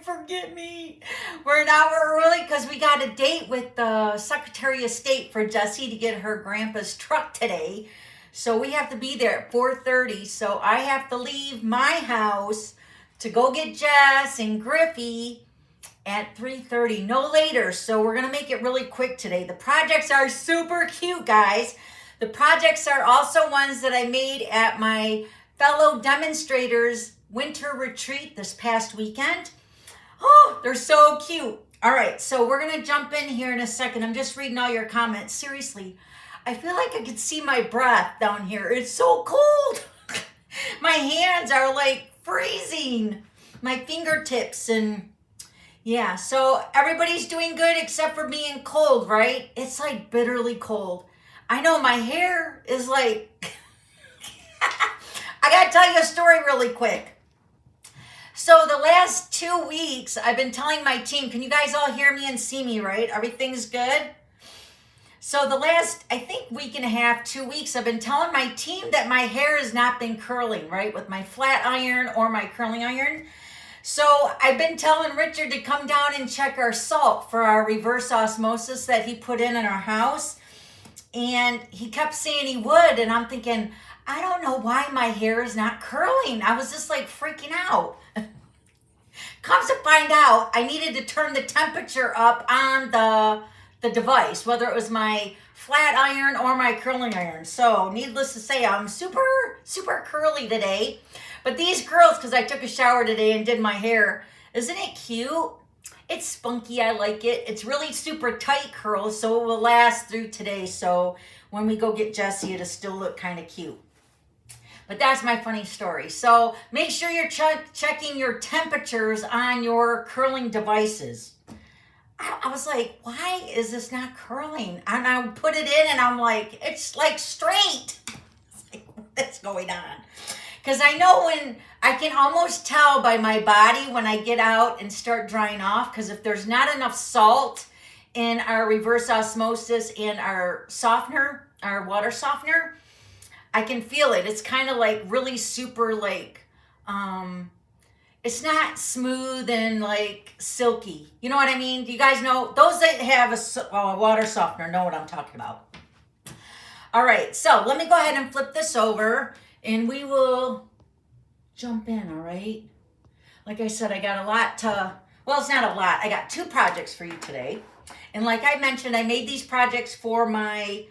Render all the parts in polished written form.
forget me. We're an hour early because we got a date with the Secretary of State for Jessie to get her grandpa's truck today. So we have to be there at 4:30. So I have to leave my house to go get Jess and Griffey at 3:30, no later. So we're going to make it really quick today. The projects are super cute, guys. The projects are also ones that I made at my fellow demonstrators winter retreat this past weekend. Oh, they're so cute. All right, so we're going to jump in here in a second. I'm just reading all your comments. Seriously, I feel like I can see my breath down here. It's so cold. My hands are like freezing. My fingertips and yeah, so everybody's doing good except for being cold, right? It's like bitterly cold. I know my hair is like, I got to tell you a story really quick. So the last 2 weeks, I've been telling my team, can you guys all hear me and see me, right? Everything's good? So the last, I think, week and a half, 2 weeks, I've been telling my team that my hair has not been curling, right? With my flat iron or my curling iron. So I've been telling Richard to come down and check our salt for our reverse osmosis that he put in our house. And he kept saying he would. And I'm thinking, I don't know why my hair is not curling. I was just like freaking out. Comes to find out, I needed to turn the temperature up on the device, whether it was my flat iron or my curling iron. So needless to say, I'm super, super curly today. But these girls, because I took a shower today and did my hair, isn't it cute? It's spunky, I like it. It's really super tight curls, so it will last through today. So when we go get Jessie, it'll still look kind of cute. But that's my funny story. So make sure you're checking your temperatures on your curling devices. I was like, why is this not curling? And I put it in and I'm like, it's like straight. It's like, what's going on? Because I know when I can almost tell by my body when I get out and start drying off, because if there's not enough salt in our reverse osmosis and our softener, our water softener, I can feel it. It's kind of like really super like, it's not smooth and like silky. You know what I mean? Do you guys know? Those that have a water softener know what I'm talking about. All right, so let me go ahead and flip this over and we will jump in, all right? Like I said, I got a lot to, well, it's not a lot. I got 2 projects for you today. And like I mentioned, I made these projects for my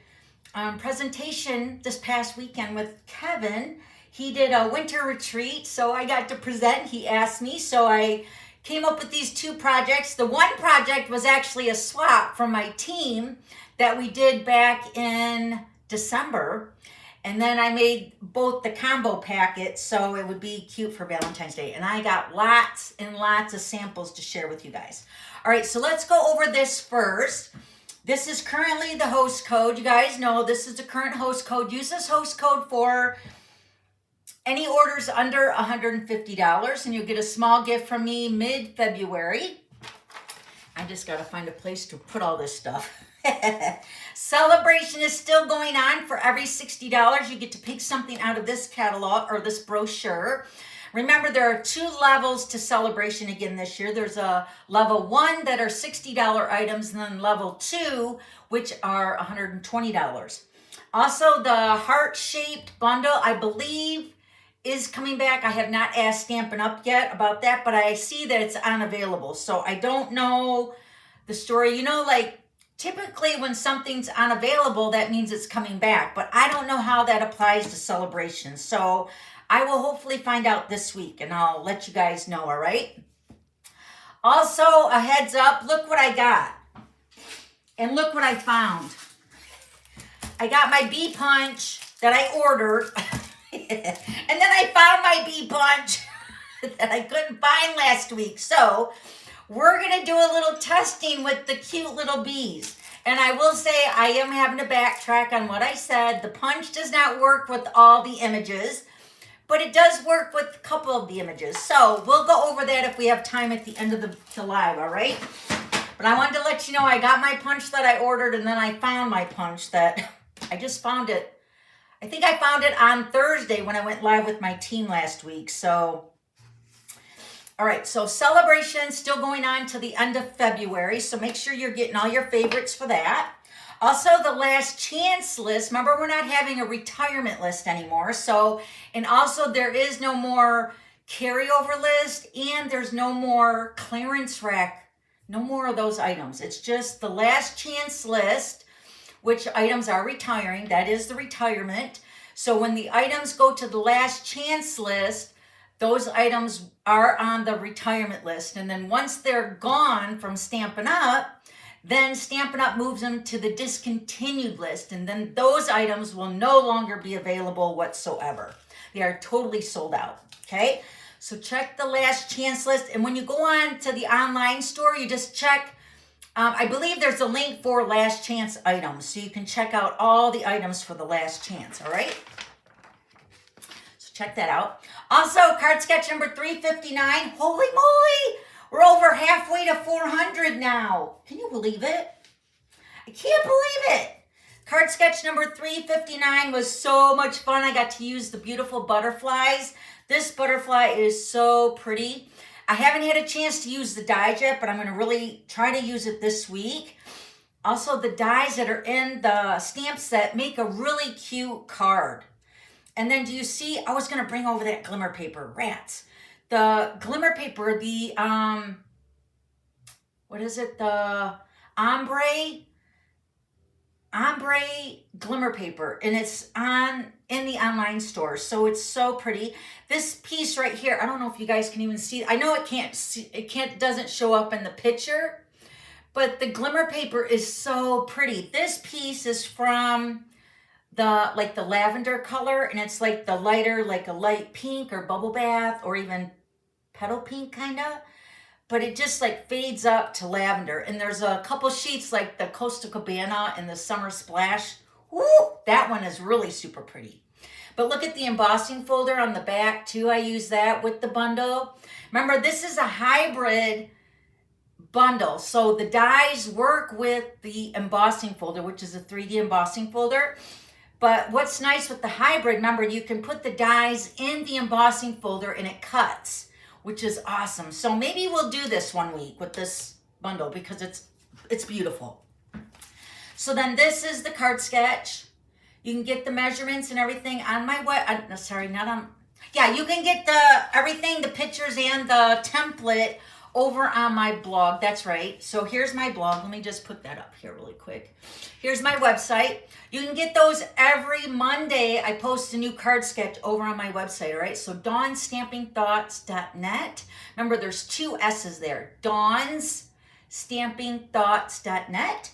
presentation this past weekend with Kevin. He did a winter retreat, so I got to present. He asked me, so I came up with these 2 projects. The one project was actually a swap from my team that we did back in December. And then I made both the combo packets so it would be cute for Valentine's Day. And I got lots and lots of samples to share with you guys. All right, so let's go over this first. This is currently the host code. You guys know this is the current host code. Use this host code for any orders under $150 and you'll get a small gift from me mid-February. I just got to find a place to put all this stuff. Celebration is still going on. For every $60, you get to pick something out of this catalog or this brochure. Remember, there are 2 levels to Celebration again this year. There's a level 1 that are $60 items, and then level 2, which are $120. Also, the heart-shaped bundle, I believe, is coming back. I have not asked Stampin' Up yet about that, but I see that it's unavailable. So I don't know the story. You know, like typically when something's unavailable, that means it's coming back. But I don't know how that applies to Celebration. So I will hopefully find out this week and I'll let you guys know, all right? Also, a heads up, look what I got. And look what I found. I got my bee punch that I ordered. And then I found my bee punch that I couldn't find last week. So we're going to do a little testing with the cute little bees. And I will say I am having to backtrack on what I said. The punch does not work with all the images, but it does work with a couple of the images. So we'll go over that if we have time at the end of the live, all right? But I wanted to let you know I got my punch that I ordered, and then I found my punch that I just found it. I think I found it on Thursday when I went live with my team last week. So All right, so celebration still going on till the end of February, so make sure you're getting all your favorites for that. Also, the last chance list. Remember, we're not having a retirement list anymore. So, and also there is no more carryover list, and there's no more clearance rack. No more of those items. It's just the last chance list, which items are retiring. That is the retirement. So when the items go to the last chance list, those items are on the retirement list. And then once they're gone from Stampin' Up, then Stampin' Up moves them to the discontinued list. And then those items will no longer be available whatsoever. They are totally sold out, okay? So check the last chance list. And when you go on to the online store, you just check, I believe there's a link for last chance items. So you can check out all the items for the last chance, all right? So check that out. Also, card sketch number 359. Holy moly! We're over halfway to 400 now. Can you believe it? I can't believe it. Card sketch number 359 was so much fun. I got to use the beautiful butterflies. This butterfly is so pretty. I haven't had a chance to use the dies yet, but I'm going to really try to use it this week. Also, the dies that are in the stamp set make a really cute card. And then do you see, I was going to bring over that glimmer paper, rats. The glimmer paper, the, what is it? The ombre glimmer paper, and it's in the online store, so it's so pretty. This piece right here, I don't know if you guys can even see. I know it doesn't show up in the picture, but the glimmer paper is so pretty. This piece is from the lavender color, and it's like the lighter, like a light pink or bubble bath or even petal pink kind of. But it just like fades up to lavender. And there's a couple sheets like the Costa Cabana and the Summer Splash. Woo, that one is really super pretty. But look at the embossing folder on the back too. I use that with the bundle. Remember, this is a hybrid bundle. So the dies work with the embossing folder, which is a 3D embossing folder. But what's nice with the hybrid, remember, you can put the dies in the embossing folder and it cuts, which is awesome. So maybe we'll do this one week with this bundle because it's beautiful. So then this is the card sketch. You can get the measurements and everything on my you can get everything, the pictures and the template over on my blog. That's right. So here's my blog. Let me just put that up here really quick. Here's my website. You can get those every Monday. I post a new card sketch over on my website, all right? So dawnstampingthoughts.net. Remember, there's 2 S's there. dawnstampingthoughts.net.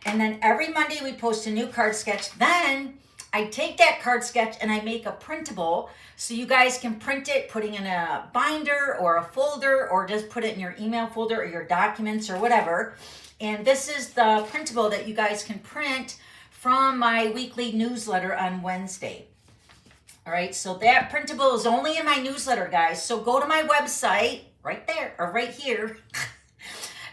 And then every Monday we post a new card sketch. Then I take that card sketch and I make a printable so you guys can print it, putting in a binder or a folder, or just put it in your email folder or your documents or whatever. And this is the printable that you guys can print from my weekly newsletter on Wednesday. All right, so that printable is only in my newsletter, guys. So go to my website right there, or right here,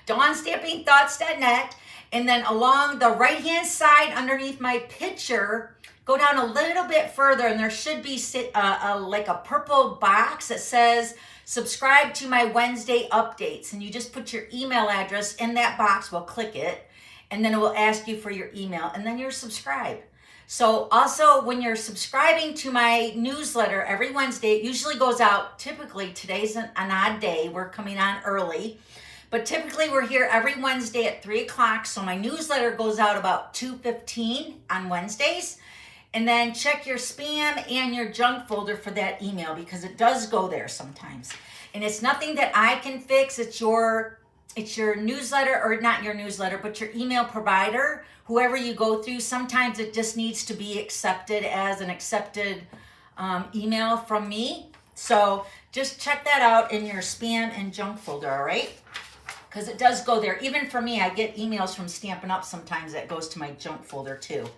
dawnstampingthoughts.net. And then along the right-hand side underneath my picture, go down a little bit further, and there should be like a purple box that says subscribe to my Wednesday updates. And you just put your email address in that box. We'll click it, and then it will ask you for your email, and then you're subscribed. So also, when you're subscribing to my newsletter every Wednesday, it usually goes out, typically today's an odd day, we're coming on early, but typically we're here every Wednesday at 3 o'clock. So my newsletter goes out about 2:15 on Wednesdays. And then check your spam and your junk folder for that email, because it does go there sometimes. And it's nothing that I can fix. It's your newsletter, or not your newsletter, but your email provider, whoever you go through. Sometimes it just needs to be accepted as an accepted email from me. So just check that out in your spam and junk folder, all right? Because it does go there. Even for me, I get emails from Stampin' Up sometimes that goes to my junk folder too.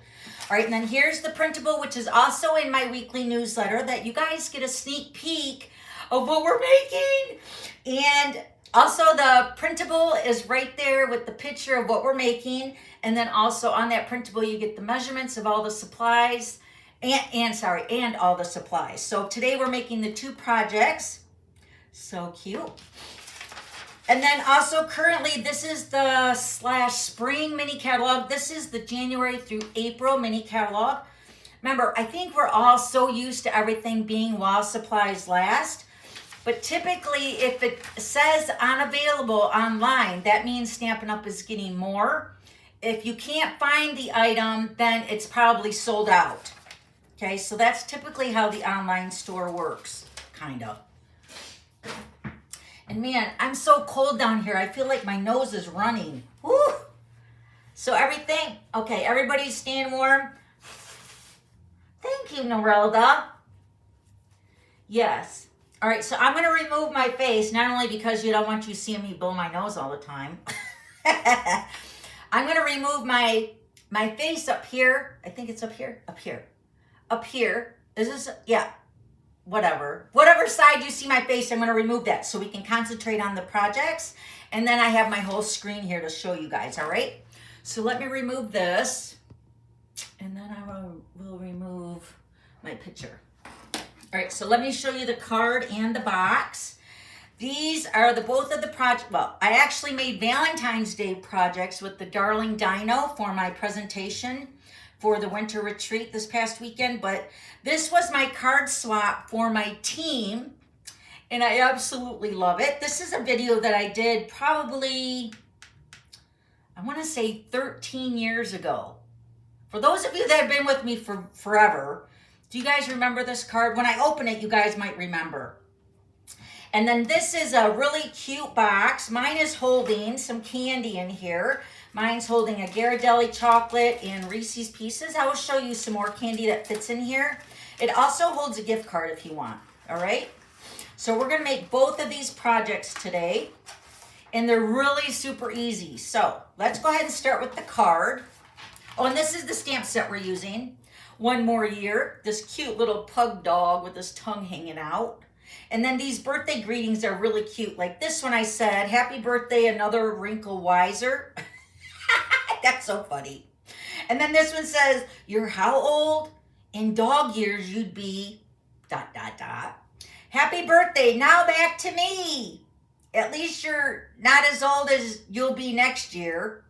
All right, and then here's the printable, which is also in my weekly newsletter, that you guys get a sneak peek of what we're making. And also the printable is right there with the picture of what we're making. And then also on that printable, you get the measurements of all the supplies and all the supplies. So today we're making the 2 projects. So cute. And then also currently, this is the /spring mini catalog. This is the January through April mini catalog. Remember, I think we're all so used to everything being while supplies last. But typically, if it says unavailable online, that means Stampin' Up! Is getting more. If you can't find the item, then it's probably sold out. Okay, so that's typically how the online store works, kind of. And man, I'm so cold down here. I feel like my nose is running. Woo! So everything, okay, everybody's staying warm. Thank you, Norelda. Yes. All right, so I'm going to remove my face, not only because you don't want you seeing me blow my nose all the time. I'm going to remove my face up here. I think it's up here. Up here. Up here. Is this? Yeah. Whatever side you see my face, I'm going to remove that so we can concentrate on the projects. And then I have my whole screen here to show you guys, all right? So let me remove this, and then I will remove my picture. All right, so let me show you the card and the box. These are both of the project. Well, I actually made Valentine's Day projects with the Darling Dino for my presentation for the winter retreat this past weekend, but this was my card swap for my team, and I absolutely love it. This is a video that I did probably, I want to say 13 years ago. For those of you that have been with me for forever, do you guys remember this card? When I open it, you guys might remember. And then this is a really cute box. Mine is holding some candy in here. Mine's holding a Ghirardelli chocolate and Reese's Pieces. I will show you some more candy that fits in here. It also holds a gift card if you want, all right? So we're gonna make both of these projects today, and they're really super easy. So let's go ahead and start with the card. Oh, and this is the stamp set we're using. One More Year, this cute little pug dog with his tongue hanging out. And then these birthday greetings are really cute. Like this one I said, happy birthday, another wrinkle wiser. That's so funny. And then this one says, you're how old? In dog years, you'd be ... Happy birthday, now back to me. At least you're not as old as you'll be next year.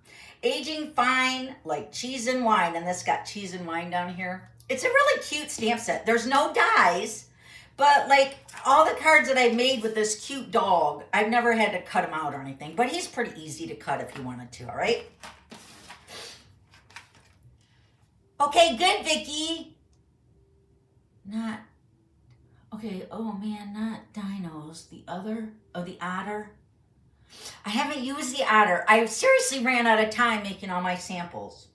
Aging fine like cheese and wine. And this got cheese and wine down here. It's a really cute stamp set. There's no dies, but like all the cards that I made with this cute dog, I've never had to cut him out or anything, but he's pretty easy to cut if you wanted to, all right? Okay, good, Vicky. Okay, oh man, not dinos. The other, the otter. I haven't used the otter. I seriously ran out of time making all my samples.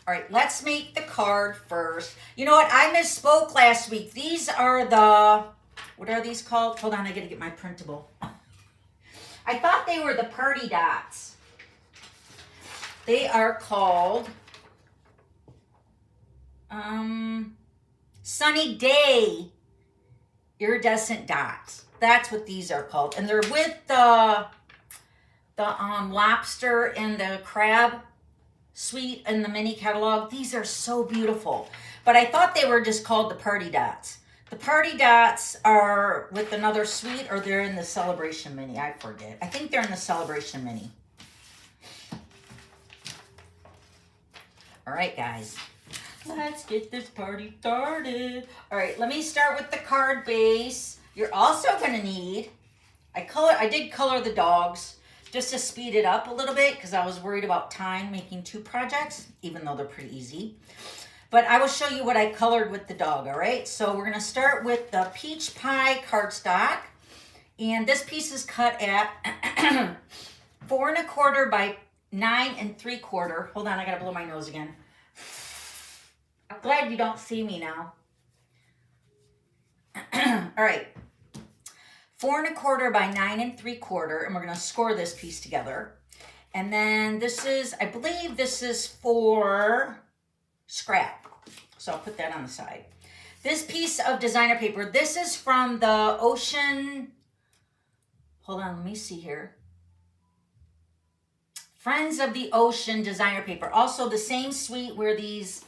All right, let's make the card first. You know what, I misspoke last week. These are what are these called? Hold on, I gotta get my printable. I thought they were the party dots. They are called Sunny Day Iridescent Dots. That's what these are called. And they're with the lobster and the crab suite in the mini catalog. These are so beautiful. But I thought they were just called the party dots. The party dots are with another suite, or they're in the celebration mini. I forget. I think they're in the celebration mini. All right, guys. Let's get this party started. All right, let me start with the card base. You're also gonna need, I did color the dogs just to speed it up a little bit because I was worried about time making two projects, even though they're pretty easy. But I will show you what I colored with the dog, all right? So we're gonna start with the Peach Pie cardstock. And this piece is cut at 4 1/4 by 9 3/4. Hold on, I gotta blow my nose again. I'm glad you don't see me now. All right. 4 1/4 by 9 3/4, and we're going to score this piece together. And then this is, I believe this is for scrap. So I'll put that on the side. This piece of designer paper, this is from the Ocean, hold on, let me see here. Friends of the Ocean designer paper. Also the same suite where these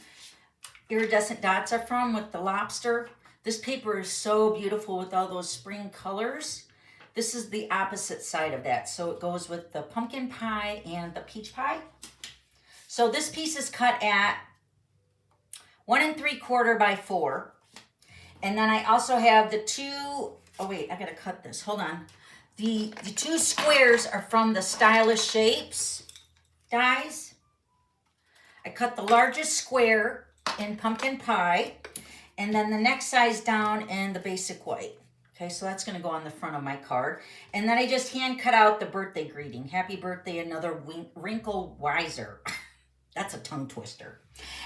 iridescent dots are from with the lobster. This paper is so beautiful with all those spring colors. This is the opposite side of that. So it goes with the pumpkin pie and the peach pie. So this piece is cut at 1 3/4 by 4. And then I also have the two, oh wait, I gotta cut this, hold on. The two squares are from the Stylish Shapes dies. I cut the largest square in pumpkin pie, and then the next size down in the basic white. Okay, so that's gonna go on the front of my card. And then I just hand cut out the birthday greeting. Happy birthday, another wrinkle wiser. That's a tongue twister.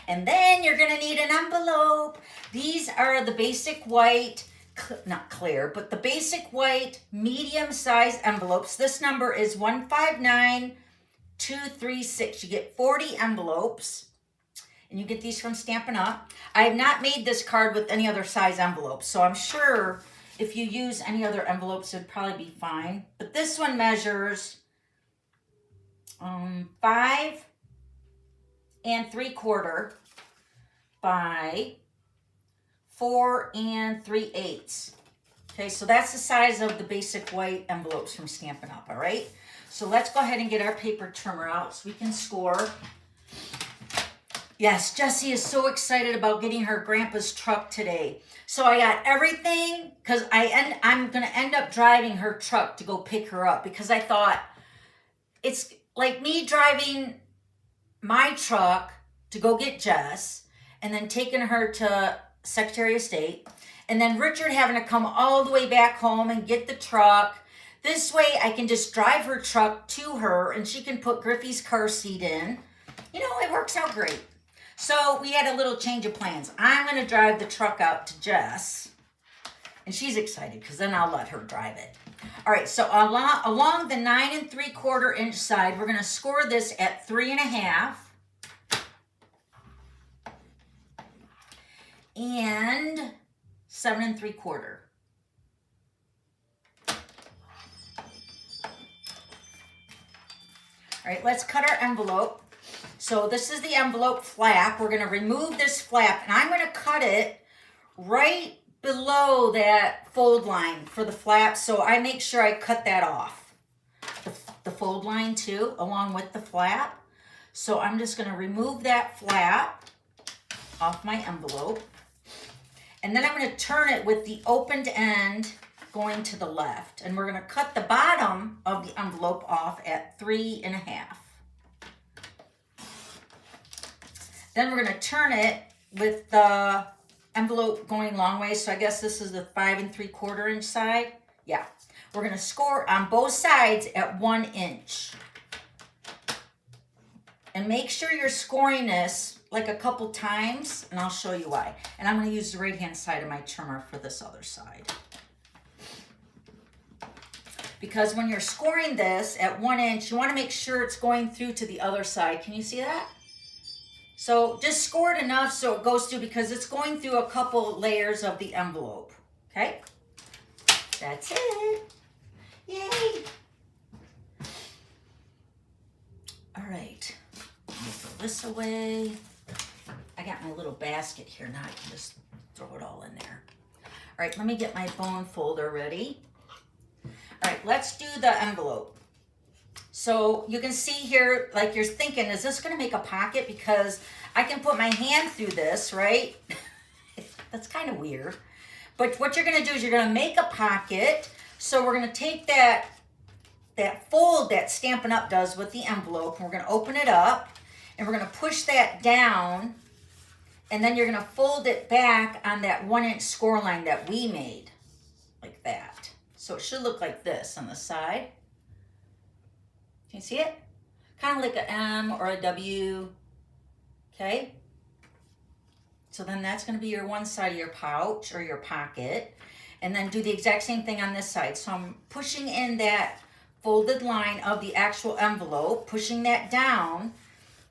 And then you're gonna need an envelope. These are the basic white, not clear, but the basic white medium size envelopes. This number is 159236. You get 40 envelopes, and you get these from Stampin' Up. I have not made this card with any other size envelopes, so I'm sure if you use any other envelopes, it'd probably be fine. But this one measures 5 3/4 by 4 3/8. Okay, so that's the size of the basic white envelopes from Stampin' Up, all right? So let's go ahead and get our paper trimmer out so we can score. Yes, Jessie is so excited about getting her grandpa's truck today. So I got everything, because I'm going to end up driving her truck to go pick her up, because I thought it's like me driving my truck to go get Jess and then taking her to Secretary of State, and then Richard having to come all the way back home and get the truck. This way I can just drive her truck to her and she can put Griffey's car seat in. You know, it works out great. So we had a little change of plans. I'm going to drive the truck out to Jess, and she's excited because then I'll let her drive it. All right, so along the 9 3/4 inch side, we're going to score this at 3.5 and 7 3/4. All right, let's cut our envelope. So this is the envelope flap. We're going to remove this flap, and I'm going to cut it right below that fold line for the flap. So I make sure I cut that off, the fold line too, along with the flap. So I'm just going to remove that flap off my envelope. And then I'm going to turn it with the opened end going to the left. And we're going to cut the bottom of the envelope off at 3.5. Then we're going to turn it with the envelope going long way. So I guess this is the 5 3/4 inch side. Yeah. We're going to score on both sides at 1 inch. And make sure you're scoring this like a couple times, and I'll show you why. And I'm going to use the right-hand side of my trimmer for this other side. Because when you're scoring this at 1 inch, you want to make sure it's going through to the other side. Can you see that? So just score it enough so it goes through, because it's going through a couple layers of the envelope. Okay? That's it. Yay! All right. Let me throw this away. I got my little basket here. Now I can just throw it all in there. All right, let me get my bone folder ready. All right, let's do the envelope. So you can see here, like you're thinking, is this going to make a pocket? Because I can put my hand through this, right? That's kind of weird. But what you're going to do is you're going to make a pocket. So we're going to take that fold that Stampin' Up does with the envelope, and we're going to open it up, and we're going to push that down, and then you're going to fold it back on that 1 inch score line that we made, like that. So it should look like this on the side. Can you see it? Kind of like an M or a W. Okay? So then that's going to be your one side of your pouch or your pocket. And then do the exact same thing on this side. So I'm pushing in that folded line of the actual envelope, pushing that down,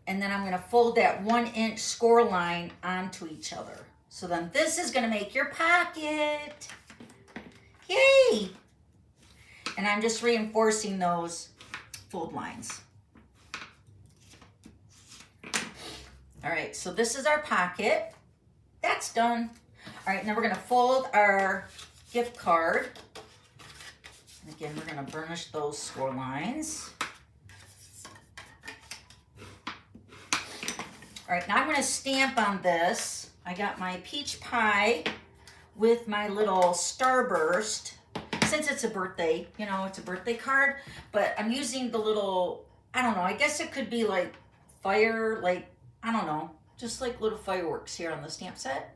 and then I'm going to fold that 1 inch score line onto each other. So then this is going to make your pocket. Yay! And I'm just reinforcing those fold lines. All right, so this is our pocket. That's done. All right, and then we're gonna fold our gift card. And again, we're gonna burnish those score lines. All right, now I'm gonna stamp on this. I got my peach pie with my little starburst. Since it's a birthday, you know, it's a birthday card, but I'm using the little, I don't know, I guess it could be like fire, like, I don't know, just like little fireworks here on the stamp set.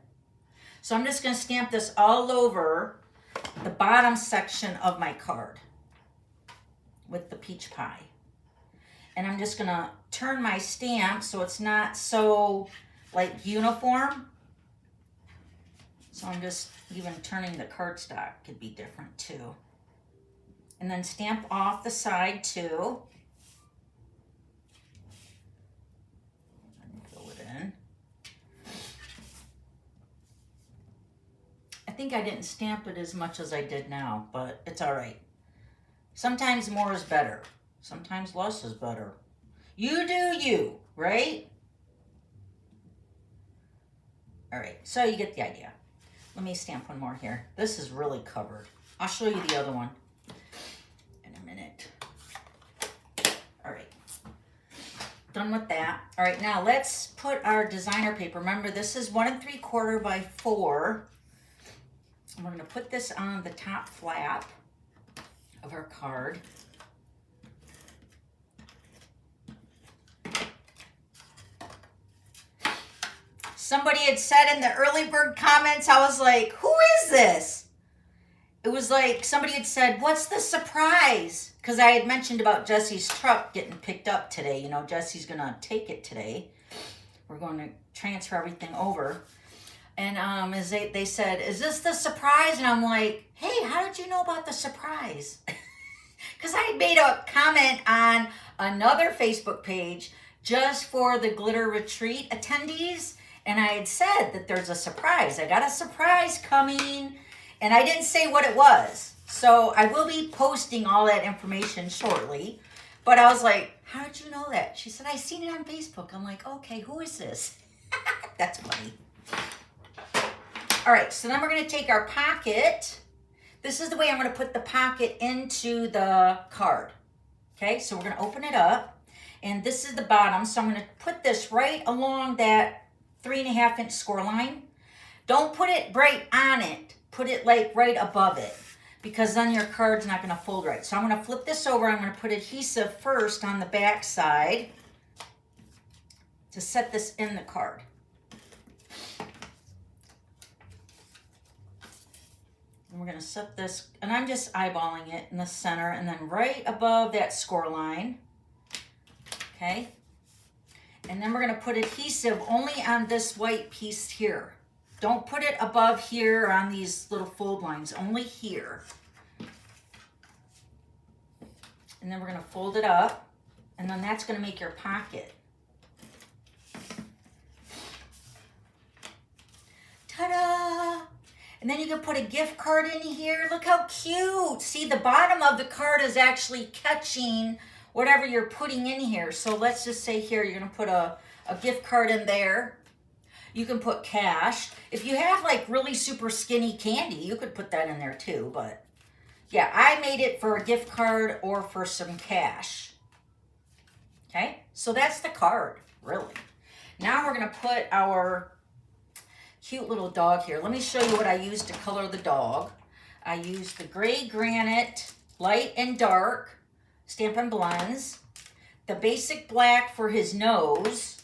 So I'm just gonna stamp this all over the bottom section of my card with the peach pie. And I'm just gonna turn my stamp so it's not so like uniform. So I'm just even turning the cardstock could be different too. And then stamp off the side too. And fill it in. I think I didn't stamp it as much as I did now, but it's all right. Sometimes more is better. Sometimes less is better. You do you, right? All right, so you get the idea. Let me stamp one more here. This is really covered. I'll show you the other one in a minute. All right, done with that. All right, now let's put our designer paper. Remember, this is 1 3/4 by 4. And we're gonna put this on the top flap of our card. Somebody had said in the early bird comments, I was like, who is this? It was like somebody had said, what's the surprise? Because I had mentioned about Jesse's truck getting picked up today. You know, Jesse's going to take it today. We're going to transfer everything over. And as they said, is this the surprise? And I'm like, hey, how did you know about the surprise? Because I had made a comment on another Facebook page just for the Glitter Retreat attendees. And I had said that there's a surprise. I got a surprise coming. And I didn't say what it was. So I will be posting all that information shortly. But I was like, how did you know that? She said, I seen it on Facebook. I'm like, okay, who is this? That's funny. All right, so then we're going to take our pocket. This is the way I'm going to put the pocket into the card. Okay, so we're going to open it up. And this is the bottom. So I'm going to put this right along that 3.5 inch score line. Don't put it right on it. Put it like right above it, because then your card's not going to fold right. So I'm going to flip this over. I'm going to put adhesive first on the back side to set this in the card. And we're going to set this, and I'm just eyeballing it in the center and then right above that score line. Okay. And then we're going to put adhesive only on this white piece here. Don't put it above here on these little fold lines, only here. And then we're going to fold it up, and then that's going to make your pocket. Ta-da! And then you can put a gift card in here. Look how cute. See, the bottom of the card is actually catching whatever you're putting in here. So let's just say here, you're going to put a gift card in there. You can put cash. If you have like really super skinny candy, you could put that in there too. But yeah, I made it for a gift card or for some cash. Okay, so that's the card, really. Now we're going to put our cute little dog here. Let me show you what I used to color the dog. I used the gray granite, light and dark, Stampin' Blends, the basic black for his nose,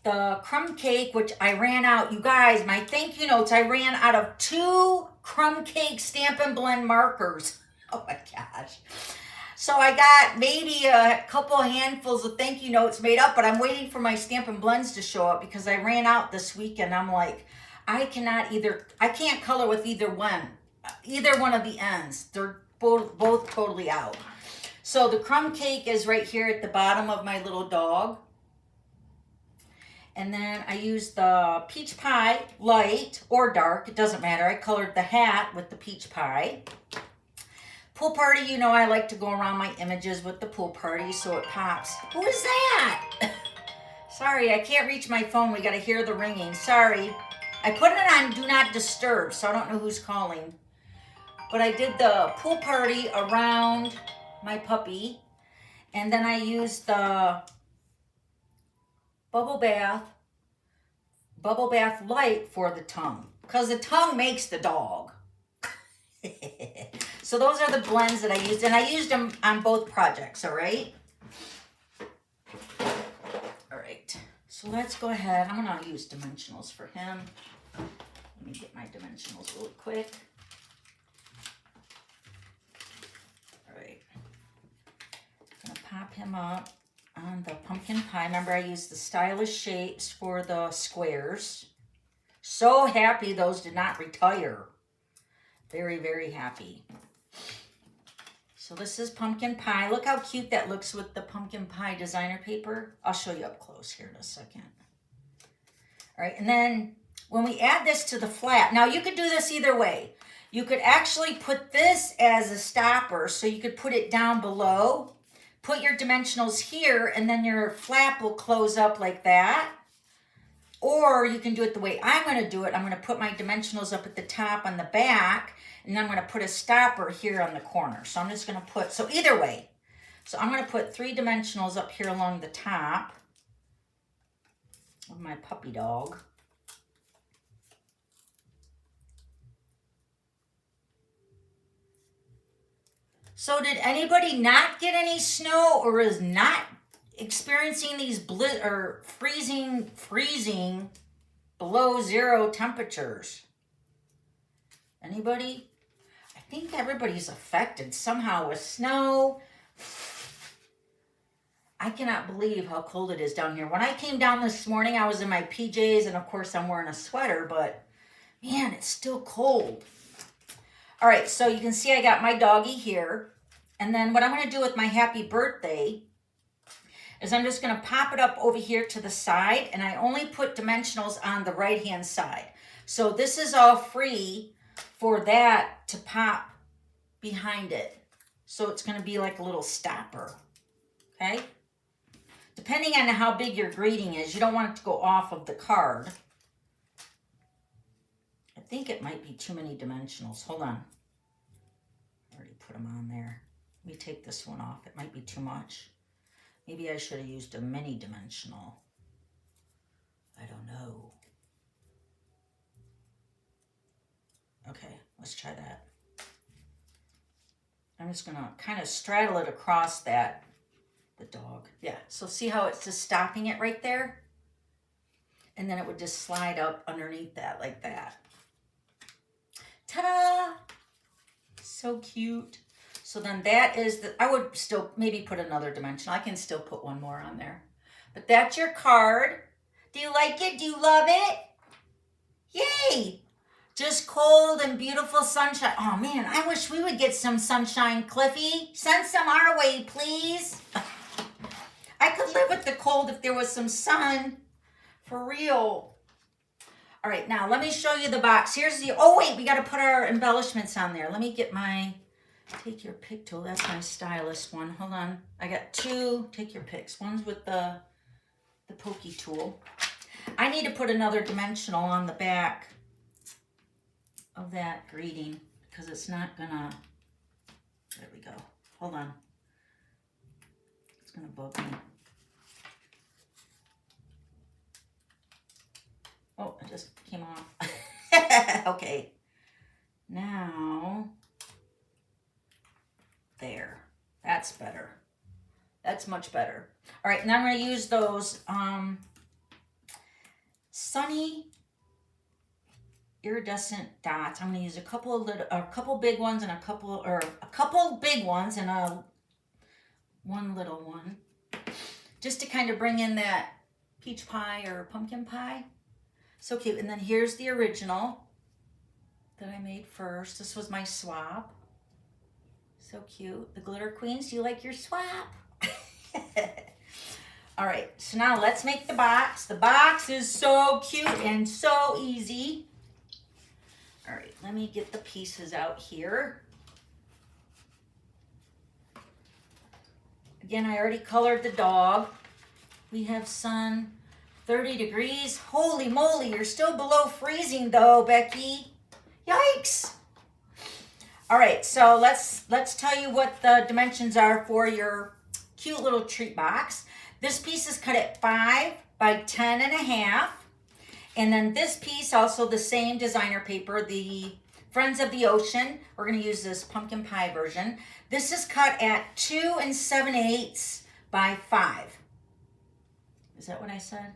the crumb cake, which I ran out. You guys, my thank you notes, I ran out of 2 crumb cake Stampin' Blend markers. Oh my gosh. So I got maybe a couple handfuls of thank you notes made up, but I'm waiting for my Stampin' Blends to show up because I ran out this week, and I'm like, I can't color with either one of the ends. They're both totally out. So the crumb cake is right here at the bottom of my little dog. And then I used the peach pie, light or dark, it doesn't matter. I colored the hat with the peach pie. Pool party, you know I like to go around my images with the pool party so it pops. Who is that? Sorry, I can't reach my phone. We got to hear the ringing. Sorry. I put it on Do Not Disturb, so I don't know who's calling. But I did the pool party around my puppy. And then I used the bubble bath light for the tongue. Because the tongue makes the dog. So those are the blends that I used. And I used them on both projects, all right? All right. So let's go ahead. I'm going to use dimensionals for him. Let me get my dimensionals really quick. All right. I'm going to pop him up on the pumpkin pie. Remember, I used the stylish shapes for the squares. So happy those did not retire. Very, very happy. So this is pumpkin pie. Look how cute that looks with the pumpkin pie designer paper. I'll show you up close here in a second. All right, and then when we add this to the flat, now you could do this either way. You could actually put this as a stopper, so you could put it down below, put your dimensionals here, and then your flap will close up like that. Or you can do it the way I'm going to do it. I'm going to put my dimensionals up at the top on the back, and then I'm going to put a stopper here on the corner. So I'm just going to put, so either way. So I'm going to put 3 dimensionals up here along the top of my puppy dog. So did anybody not get any snow or is not experiencing these freezing below 0 temperatures? Anybody? I think everybody's affected somehow with snow. I cannot believe how cold it is down here. When I came down this morning, I was in my PJs, and of course I'm wearing a sweater, but man, it's still cold. All right, so you can see I got my doggy here. And then what I'm going to do with my happy birthday is I'm just going to pop it up over here to the side, and I only put dimensionals on the right-hand side. So this is all free for that to pop behind it. So it's going to be like a little stopper, okay? Depending on how big your greeting is, you don't want it to go off of the card. I think it might be too many dimensionals. Hold on. I already put them on there. Let me take this one off. It might be too much. Maybe I should have used a mini dimensional. I don't know. Okay, let's try that. I'm just gonna kind of straddle it across that, the dog. Yeah, so see how it's just stopping it right there? And then it would just slide up underneath that like that. Ta-da! So cute. So then that is the, I would still maybe put another dimension. I can still put one more on there. But that's your card. Do you like it? Do you love it? Yay! Just cold and beautiful sunshine. Oh man, I wish we would get some sunshine, Cliffy. Send some our way, please. I could live with the cold if there was some sun. For real. All right, now let me show you the box. Here's the, oh wait, we got to put our embellishments on there. Let me get my, take your pick tool. That's my stylus one. Hold on. I got 2, take your picks. One's with the pokey tool. I need to put another dimensional on the back of that greeting because it's not gonna, there we go. Hold on. It's gonna bug me. Oh, it just came off. Okay. Now, there. That's better. That's much better. All right, and I'm going to use those sunny iridescent dots. I'm going to use a couple big ones and a couple big ones and one little one, just to kind of bring in that peach pie or pumpkin pie. So cute. And then here's the original that I made first. This was my swap. So cute. The Glitter Queens, do you like your swap? All right, so now let's make the box. The box is so cute and so easy. All right, let me get the pieces out here. Again, I already colored the dog. We have sun 30 degrees. Holy moly, you're still below freezing though, Becky. Yikes. All right, so let's tell you what the dimensions are for your cute little treat box. This piece is cut at 5 by 10 and a half. And then this piece, also the same designer paper, the Friends of the Ocean. We're gonna use this pumpkin pie version. This is cut at 2 7/8 by 5. Is that what I said?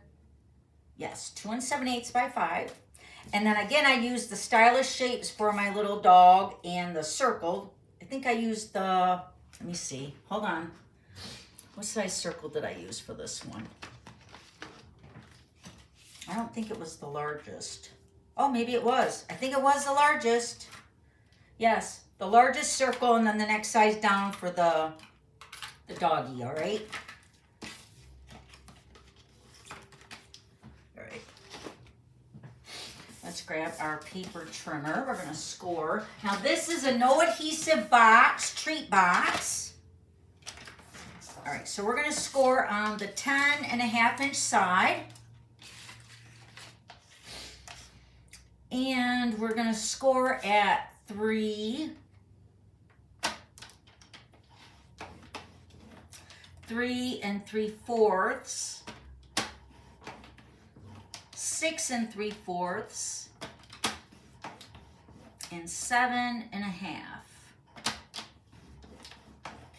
Yes, 2 7/8 by 5. And then again, I used the stylish shapes for my little dog and the circle. I think I used the, let me see, hold on. What size circle did I use for this one? I don't think it was the largest. Oh, maybe it was. I think it was the largest. Yes, the largest circle, and then the next size down for the doggy, all right? All right. Let's grab our paper trimmer. We're gonna score. Now this is a no adhesive box, treat box. All right, so we're gonna score on the 10 1/2 inch side. And we're gonna score at 3 3 3/4, 6 3/4, and 7 1/2.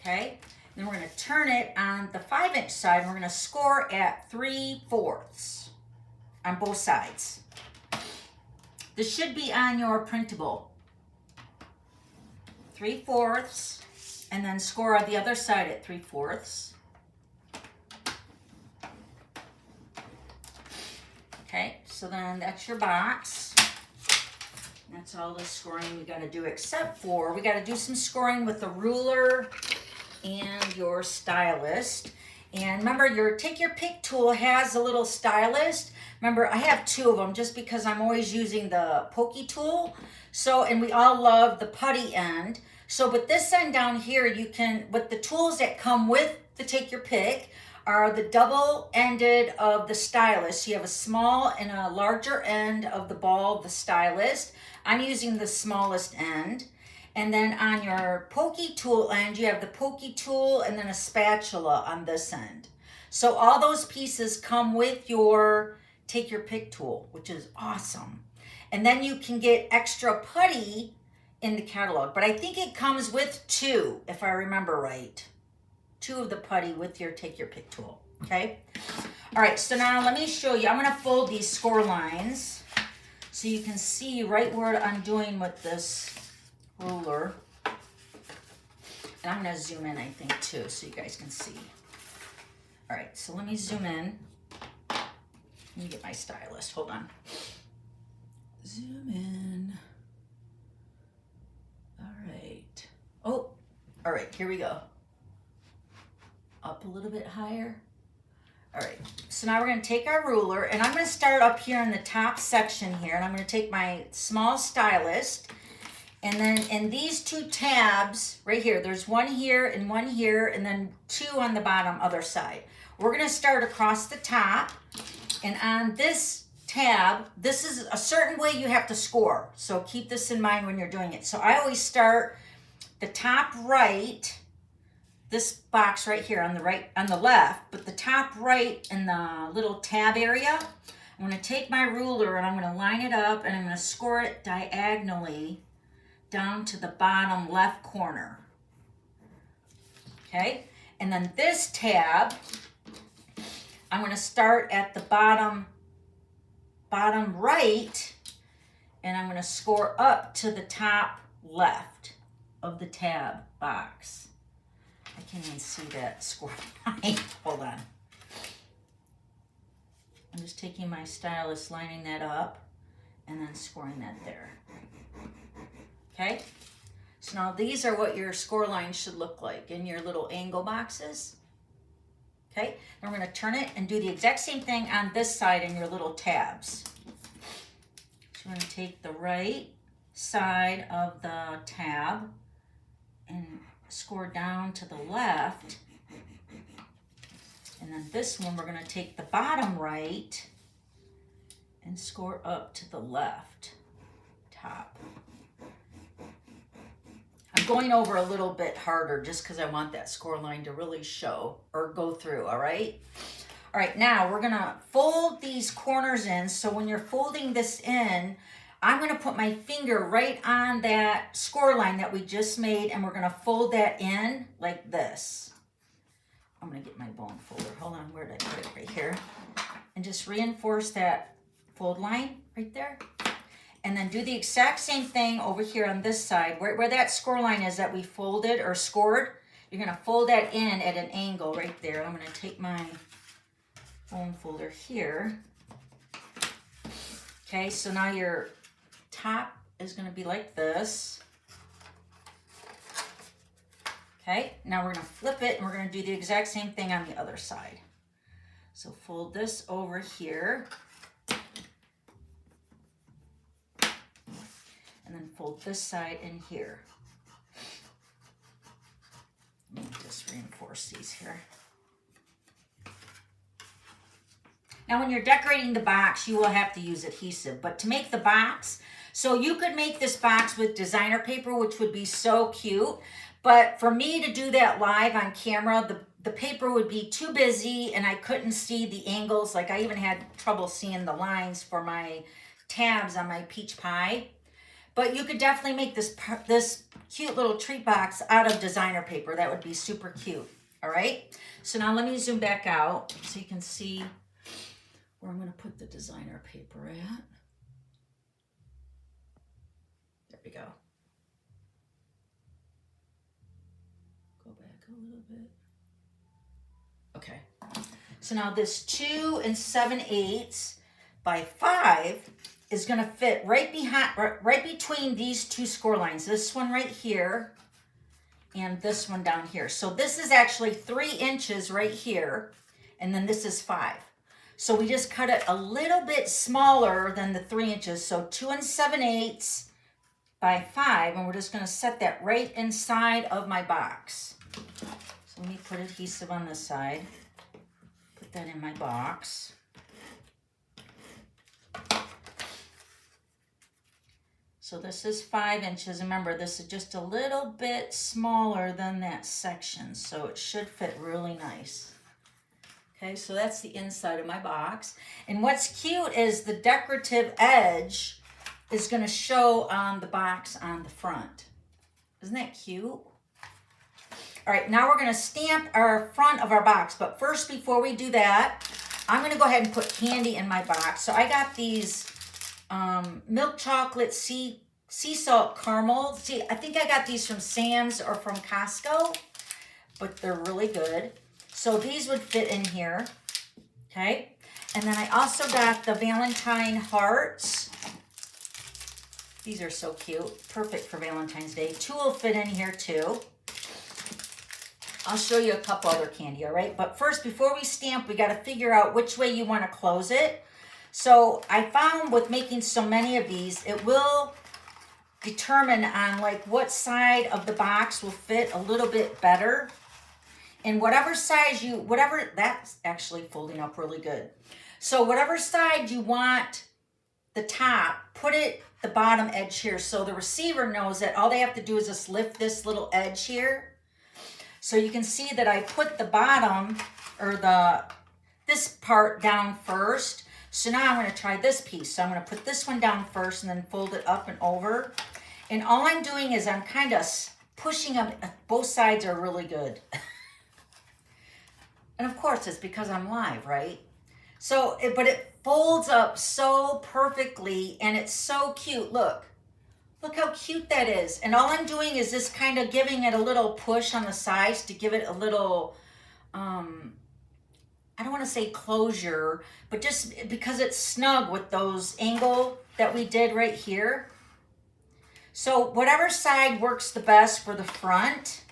Okay, then we're gonna turn it on the 5-inch side, and we're gonna score at 3/4 on both sides. This should be on your printable. 3/4, and then score on the other side at 3/4. Okay, so then that's your box. That's all the scoring we gotta do, except for we gotta do some scoring with the ruler and your stylist. And remember, take your pick tool has a little stylist. Remember, I have 2 of them just because I'm always using the pokey tool. So, and we all love the putty end. So, but this end down here, you can, with the tools that come with the take your pick, are the double-ended of the stylus. So you have a small and a larger end of the ball of the stylus. I'm using the smallest end. And then on your pokey tool end, you have the pokey tool and then a spatula on this end. So all those pieces come with your take your pick tool, which is awesome. And then you can get extra putty in the catalog. But I think it comes with 2, if I remember right. 2 of the putty with your take your pick tool, okay? All right, so now let me show you. I'm gonna fold these score lines so you can see right what I'm doing with this ruler. And I'm gonna zoom in, I think, too, so you guys can see. All right, so let me zoom in. Let me get my stylus, hold on. Zoom in. All right. Oh, all right, here we go. Up a little bit higher. All right, so now we're gonna take our ruler, and I'm gonna start up here in the top section here, and I'm gonna take my small stylus, and then in these 2 tabs right here, there's one here, and then 2 on the bottom other side. We're gonna start across the top, and on this tab, this is a certain way you have to score, so keep this in mind when you're doing it. So I always start the top right, this box right here on the right, on the left, but the top right in the little tab area, I'm gonna take my ruler and I'm gonna line it up, and I'm gonna score it diagonally down to the bottom left corner. Okay, and then this tab, I'm gonna start at the bottom right, and I'm gonna score up to the top left of the tab box. I can't even see that score line. Hold on. I'm just taking my stylus, lining that up, and then scoring that there. Okay? So now these are what your score lines should look like in your little angle boxes. Okay? Then we're going to turn it and do the exact same thing on this side in your little tabs. So we're going to take the right side of the tab and score down to the left And then this one, we're gonna take the bottom right and score up to the left top. I'm going over a little bit harder just because I want that score line to really show or go through, all right? All right, now we're gonna fold these corners in. So when you're folding this in, I'm gonna put my finger right on that score line that we just made, and we're gonna fold that in like this. I'm gonna get my bone folder. Hold on, where did I put it? Right here. And just reinforce that fold line right there. And then do the exact same thing over here on this side, where that score line is that we folded or scored. You're gonna fold that in at an angle right there. I'm gonna take my bone folder here. Okay, so now your top is gonna be like this. Okay, now we're gonna flip it and we're gonna do the exact same thing on the other side. So fold this over here. And then fold this side in here. Let me just reinforce these here. Now when you're decorating the box, you will have to use adhesive, but to make the box, so you could make this box with designer paper, which would be so cute, but for me to do that live on camera, the paper would be too busy and I couldn't see the angles. Like I even had trouble seeing the lines for my tabs on my peach pie. But you could definitely make this cute little treat box out of designer paper. That would be super cute, all right? So now let me zoom back out so you can see where I'm gonna put the designer paper at. There we go. Go back a little bit. Okay, so now this 2 7/8 by 5 is going to fit right between these two score lines. This one right here and this one down here. So this is actually 3 inches right here, and then this is 5. So we just cut it a little bit smaller than the 3 inches. So 2 7/8 by 5, and we're just going to set that right inside of my box. So let me put adhesive on this side. Put that in my box. So this is 5 inches. Remember, this is just a little bit smaller than that section, so it should fit really nice. Okay, so that's the inside of my box. And what's cute is the decorative edge is gonna show on the box on the front. Isn't that cute? All right, now we're gonna stamp our front of our box, but first, before we do that, I'm gonna go ahead and put candy in my box. So I got these milk chocolate sea salt caramel. See, I think I got these from Sam's or from Costco, but they're really good. So these would fit in here, okay? And then I also got the Valentine hearts. These are so cute, perfect for Valentine's Day. 2 will fit in here too. I'll show you a couple other candy, all right? But first, before we stamp, we gotta figure out which way you wanna close it. So I found with making so many of these, it will determine on like what side of the box will fit a little bit better. And whatever size that's actually folding up really good. So whatever side you want the top, put it the bottom edge here. So the receiver knows that all they have to do is just lift this little edge here. So you can see that I put the bottom or this part down first. So now I'm going to try this piece. So I'm going to put this one down first and then fold it up and over. And all I'm doing is I'm kind of pushing them. Both sides are really good. And of course, it's because I'm live, right? So, but it folds up so perfectly and it's so cute. Look how cute that is. And all I'm doing is just kind of giving it a little push on the sides to give it a little, I don't want to say closure, but just because it's snug with those angle that we did right here. So whatever side works the best for the front,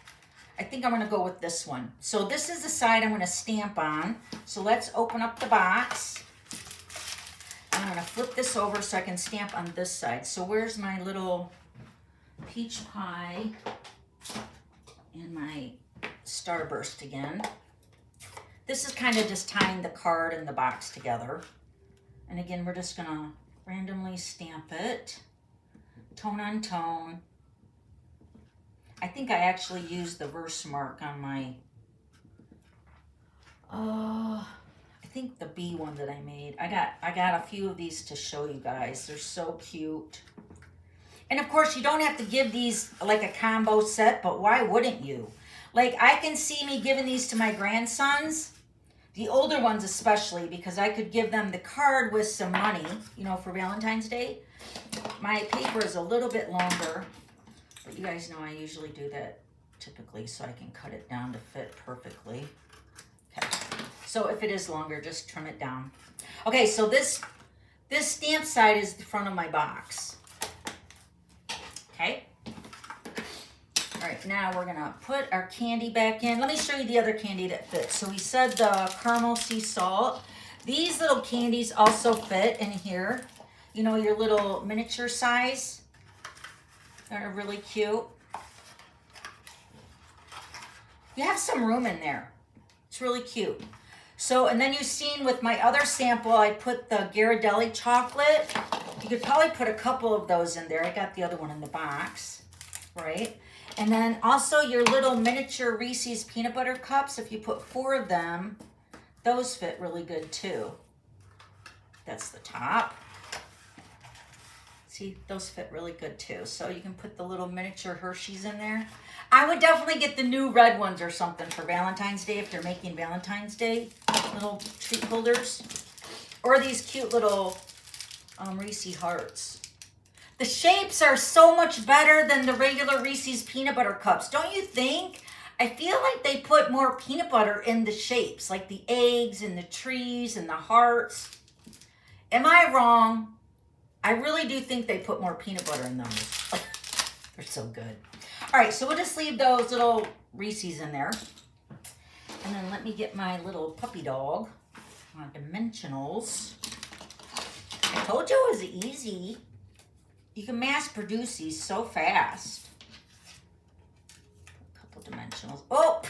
I think I'm going to go with this one. So this is the side I'm going to stamp on. So let's open up the box. I'm going to flip this over so I can stamp on this side. So where's my little peach pie and my Starburst again? This is kind of just tying the card and the box together. And again, we're just gonna randomly stamp it, tone on tone. I think I actually used the Versamark on my, I think the B one that I made. I got a few of these to show you guys. They're so cute. And of course, you don't have to give these like a combo set, but why wouldn't you? Like, I can see me giving these to my grandsons, the older ones especially, because I could give them the card with some money, you know, for Valentine's Day. My paper is a little bit longer, but you guys know I usually do that typically so I can cut it down to fit perfectly. Okay, so if it is longer, just trim it down. Okay, so this stamp side is the front of my box. Okay. All right, now we're gonna put our candy back in. Let me show you the other candy that fits. So we said the caramel sea salt. These little candies also fit in here. You know, your little miniature size. They're really cute. You have some room in there. It's really cute. So, and then you've seen with my other sample, I put the Ghirardelli chocolate. You could probably put a couple of those in there. I got the other one in the box, right? And then also your little miniature Reese's peanut butter cups, if you put 4 of them, those fit really good too. That's the top. See, those fit really good too. So you can put the little miniature Hershey's in there. I would definitely get the new red ones or something for Valentine's Day if they're making Valentine's Day little treat holders. Or these cute little Reese's hearts. The shapes are so much better than the regular Reese's peanut butter cups, don't you think? I feel like they put more peanut butter in the shapes, like the eggs and the trees and the hearts. Am I wrong? I really do think they put more peanut butter in those. They're so good. All right, so we'll just leave those little Reese's in there. And then let me get my little puppy dog on dimensionals. I told you it was easy. You can mass produce these so fast. A couple dimensionals. Oh,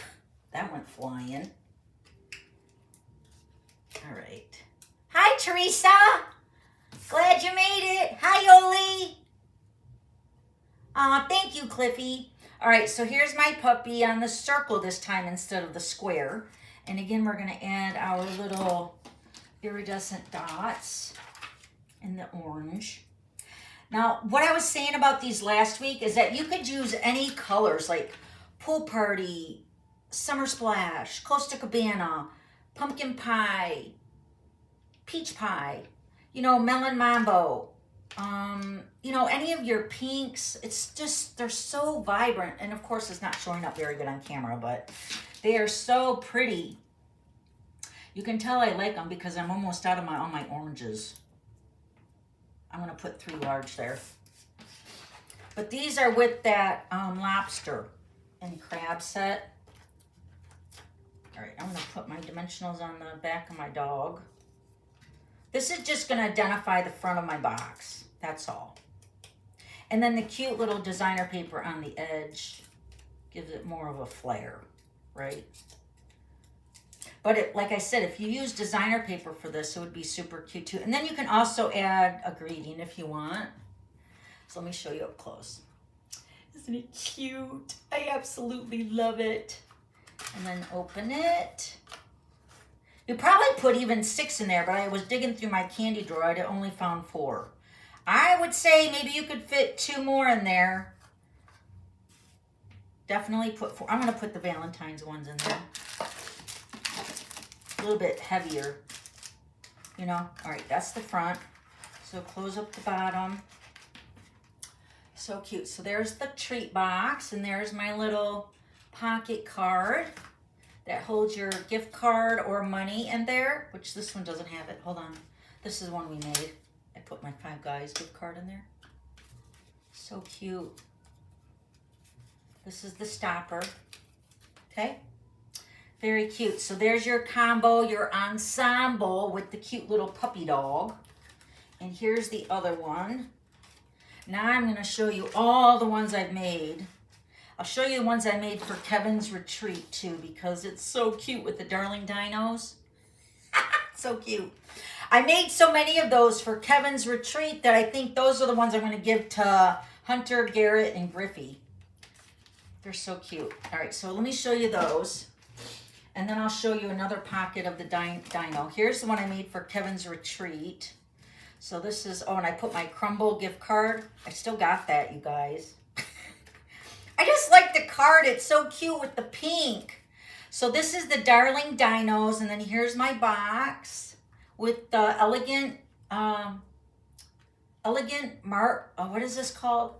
that went flying. All right. Hi, Teresa. Glad you made it. Hi, Yoli. Aw, thank you, Cliffy. All right, so here's my puppy on the circle this time instead of the square. And again, we're gonna add our little iridescent dots in the orange. Now, what I was saying about these last week is that you could use any colors like Pool Party, Summer Splash, Costa Cabana, Pumpkin Pie, Peach Pie, you know, Melon Mambo, you know, any of your pinks. It's just, they're so vibrant. And of course, it's not showing up very good on camera, but they are so pretty. You can tell I like them because I'm almost out of all my oranges. I'm gonna put 3 large there. But these are with that lobster and crab set. All right, I'm gonna put my dimensionals on the back of my dog. This is just gonna identify the front of my box, that's all. And then the cute little designer paper on the edge gives it more of a flair, right? But it, like I said, if you use designer paper for this, it would be super cute too. And then you can also add a greeting if you want. So let me show you up close. Isn't it cute? I absolutely love it. And then open it. You probably put even 6 in there, but I was digging through my candy drawer. I only found 4. I would say maybe you could fit 2 more in there. Definitely put 4. I'm going to put the Valentine's ones in there. A little bit heavier, you know. All right, that's the front. So close up the bottom. So cute. So there's the treat box, and there's my little pocket card that holds your gift card or money in there, which this one doesn't have it. Hold on. This is one we made. I put my Five Guys gift card in there. So cute. This is the stopper. Okay. Very cute. So there's your combo, your ensemble with the cute little puppy dog. And here's the other one. Now I'm going to show you all the ones I've made. I'll show you the ones I made for Kevin's retreat too, because it's so cute with the darling dinos. So cute. I made so many of those for Kevin's retreat that I think those are the ones I'm going to give to Hunter, Garrett, and Griffey. They're so cute. All right, so let me show you those. And then I'll show you another pocket of the dino. Here's the one I made for Kevin's retreat. So this is, oh, and I put my Crumble gift card. I still got that, you guys. I just like the card. It's so cute with the pink. So this is the darling dinos. And then here's my box with the elegant, what is this called?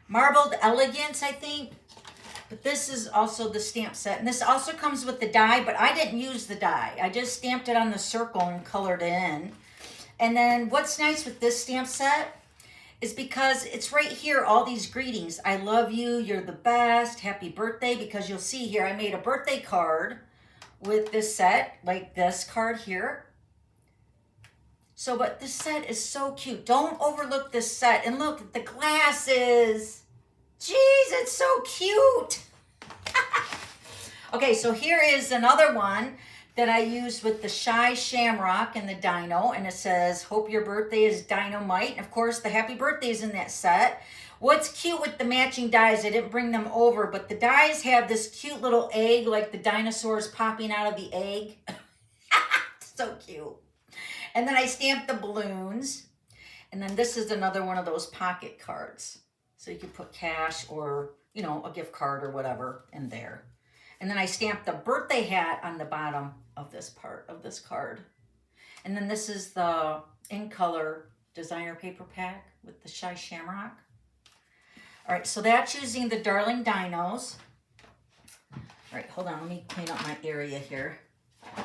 Marbled Elegance, I think. But this is also the stamp set. And this also comes with the die, but I didn't use the die. I just stamped it on the circle and colored it in. And then what's nice with this stamp set is because it's right here, all these greetings. I love you, you're the best, happy birthday, because you'll see here, I made a birthday card with this set, like this card here. So, but this set is so cute. Don't overlook this set. And look at the glasses. Jeez, it's so cute. Okay, so here is another one that I used with the Shy Shamrock and the Dino. And it says, hope your birthday is dynamite. And of course, the happy birthday is in that set. What's cute with the matching dies, I didn't bring them over, but the dies have this cute little egg, like the dinosaurs popping out of the egg. So cute. And then I stamped the balloons. And then this is another one of those pocket cards. So you could put cash or, you know, a gift card or whatever in there. And then I stamped the birthday hat on the bottom of this part of this card. And then this is the in color designer paper pack with the Shy Shamrock. All right, so that's using the darling dinos. All right, hold on, let me clean up my area here. All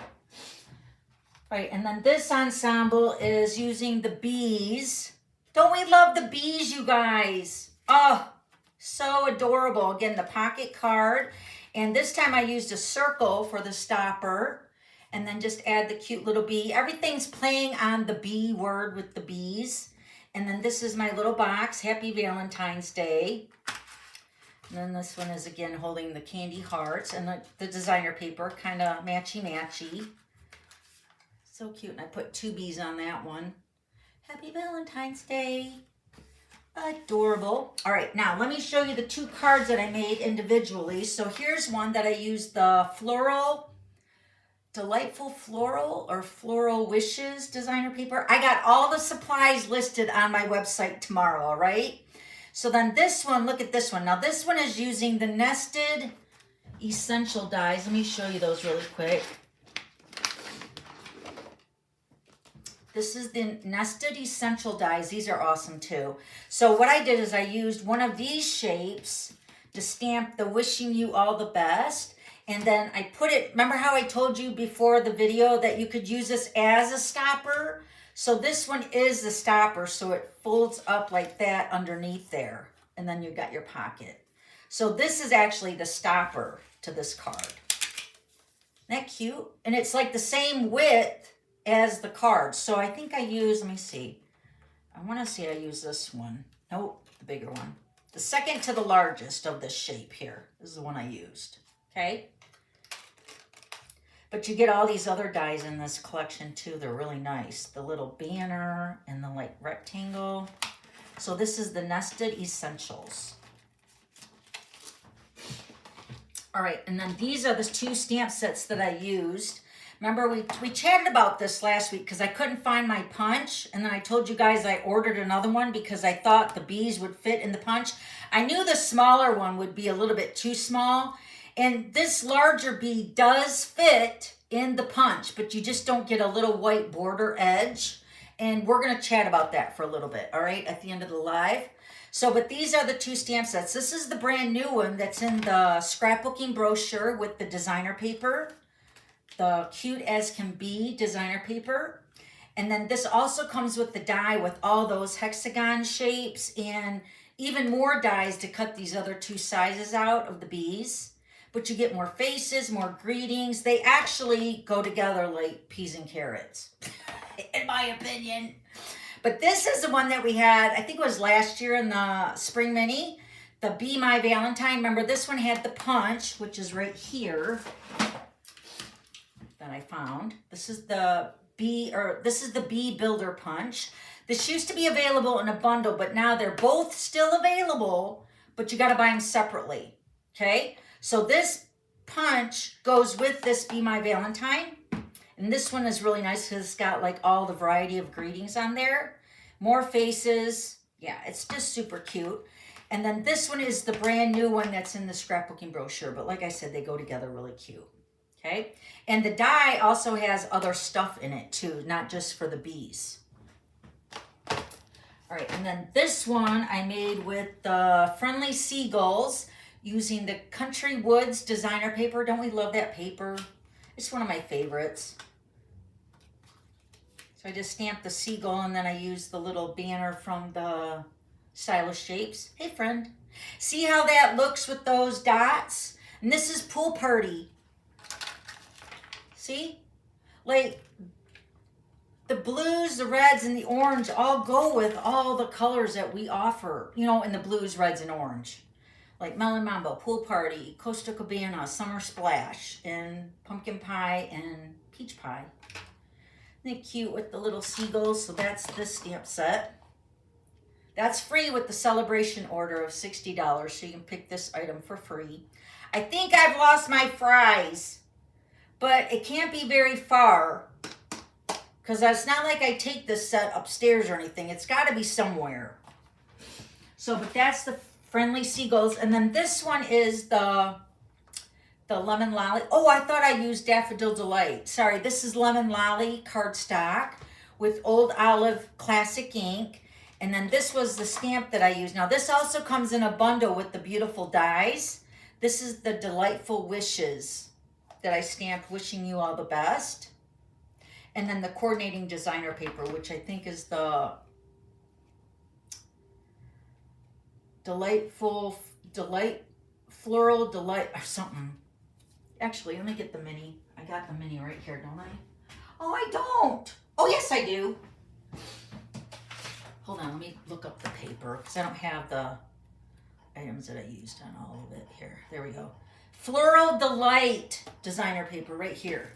right, and then this ensemble is using the bees. Don't we love the bees, you guys? Oh, so adorable. Again, the pocket card. And this time I used a circle for the stopper. And then just add the cute little bee. Everything's playing on the bee word with the bees. And then this is my little box. Happy Valentine's Day. And then this one is, again, holding the candy hearts. And the designer paper, kind of matchy-matchy. So cute. And I put 2 bees on that one. Happy Valentine's Day. Adorable. All right, now let me show you the 2 cards that I made individually. So here's one that I used the floral, delightful floral or floral wishes designer paper. I got all the supplies listed on my website tomorrow, all right? So then this one, look at this one. Now this one is using the nested essential dies. Let me show you those really quick. This is the nested essential dies. These are awesome too. So what I did is I used one of these shapes to stamp the wishing you all the best. And then I put it, remember how I told you before the video that you could use this as a stopper? So this one is the stopper, so it folds up like that underneath there. And then you've got your pocket. So this is actually the stopper to this card. Isn't that cute? And it's like the same width as the card. So I think I use, let me see. I want to see I use this one. Nope, the bigger one. The second to the largest of this shape here. This is the one I used. Okay. But you get all these other dies in this collection too. They're really nice. The little banner and the like rectangle. So this is the nested essentials. All right, and then these are the 2 stamp sets that I used. Remember, we chatted about this last week because I couldn't find my punch. And then I told you guys I ordered another one because I thought the bees would fit in the punch. I knew the smaller one would be a little bit too small. And this larger bee does fit in the punch, but you just don't get a little white border edge. And we're going to chat about that for a little bit, all right, at the end of the live. So, but these are the 2 stamp sets. This is the brand new one that's in the scrapbooking brochure with the designer paper. The cute as can be designer paper. And then this also comes with the die with all those hexagon shapes and even more dies to cut these other 2 sizes out of the bees. But you get more faces, more greetings. They actually go together like peas and carrots, in my opinion. But this is the one that we had, I think it was last year in the Spring Mini. the Be My Valentine. Remember, this one had the punch, which is right here that I found. This is the Bee Builder Punch. This used to be available in a bundle, but now they're both still available, but you got to buy them separately. Okay? So this punch goes with this Be My Valentine. And this one is really nice because it's got like all the variety of greetings on there. More faces. Yeah, it's just super cute. And then this one is the brand new one that's in the scrapbooking brochure. But like I said, they go together really cute. Okay? And the die also has other stuff in it too, not just for the bees. All right, and then this one I made with the Friendly Seagulls using the Country Woods designer paper. Don't we love that paper? It's one of my favorites. So I just stamped the seagull and then I used the little banner from the Stylish Shapes. Hey, friend. See how that looks with those dots? And this is Pool Party. See? Like, the blues, the reds, and the orange all go with all the colors that we offer, you know, in the blues, reds, and orange. Like Melon Mambo, Pool Party, Costa Cabana, Summer Splash, and Pumpkin Pie, and Peach Pie. Isn't it cute with the little seagulls? So that's this stamp set. That's free with the celebration order of $60, so you can pick this item for free. I think I've lost my fries, but it can't be very far because it's not like I take this set upstairs or anything. It's got to be somewhere. So, but that's the Friendly Seagulls. And then this one is the Lemon Lolly. Oh, I thought I used Daffodil Delight. Sorry, this is Lemon Lolly cardstock with Old Olive Classic ink. And then this was the stamp that I used. Now, this also comes in a bundle with the beautiful dies. This is the Delightful Wishes that I stamped, wishing you all the best. And then the coordinating designer paper, which I think is the Floral Delight or something. Actually, let me get the mini. I got the mini right here, don't I? Oh, I don't. Oh, yes, I do. Hold on, let me look up the paper because I don't have the items that I used on all of it here. There we go. Floral Delight designer paper right here.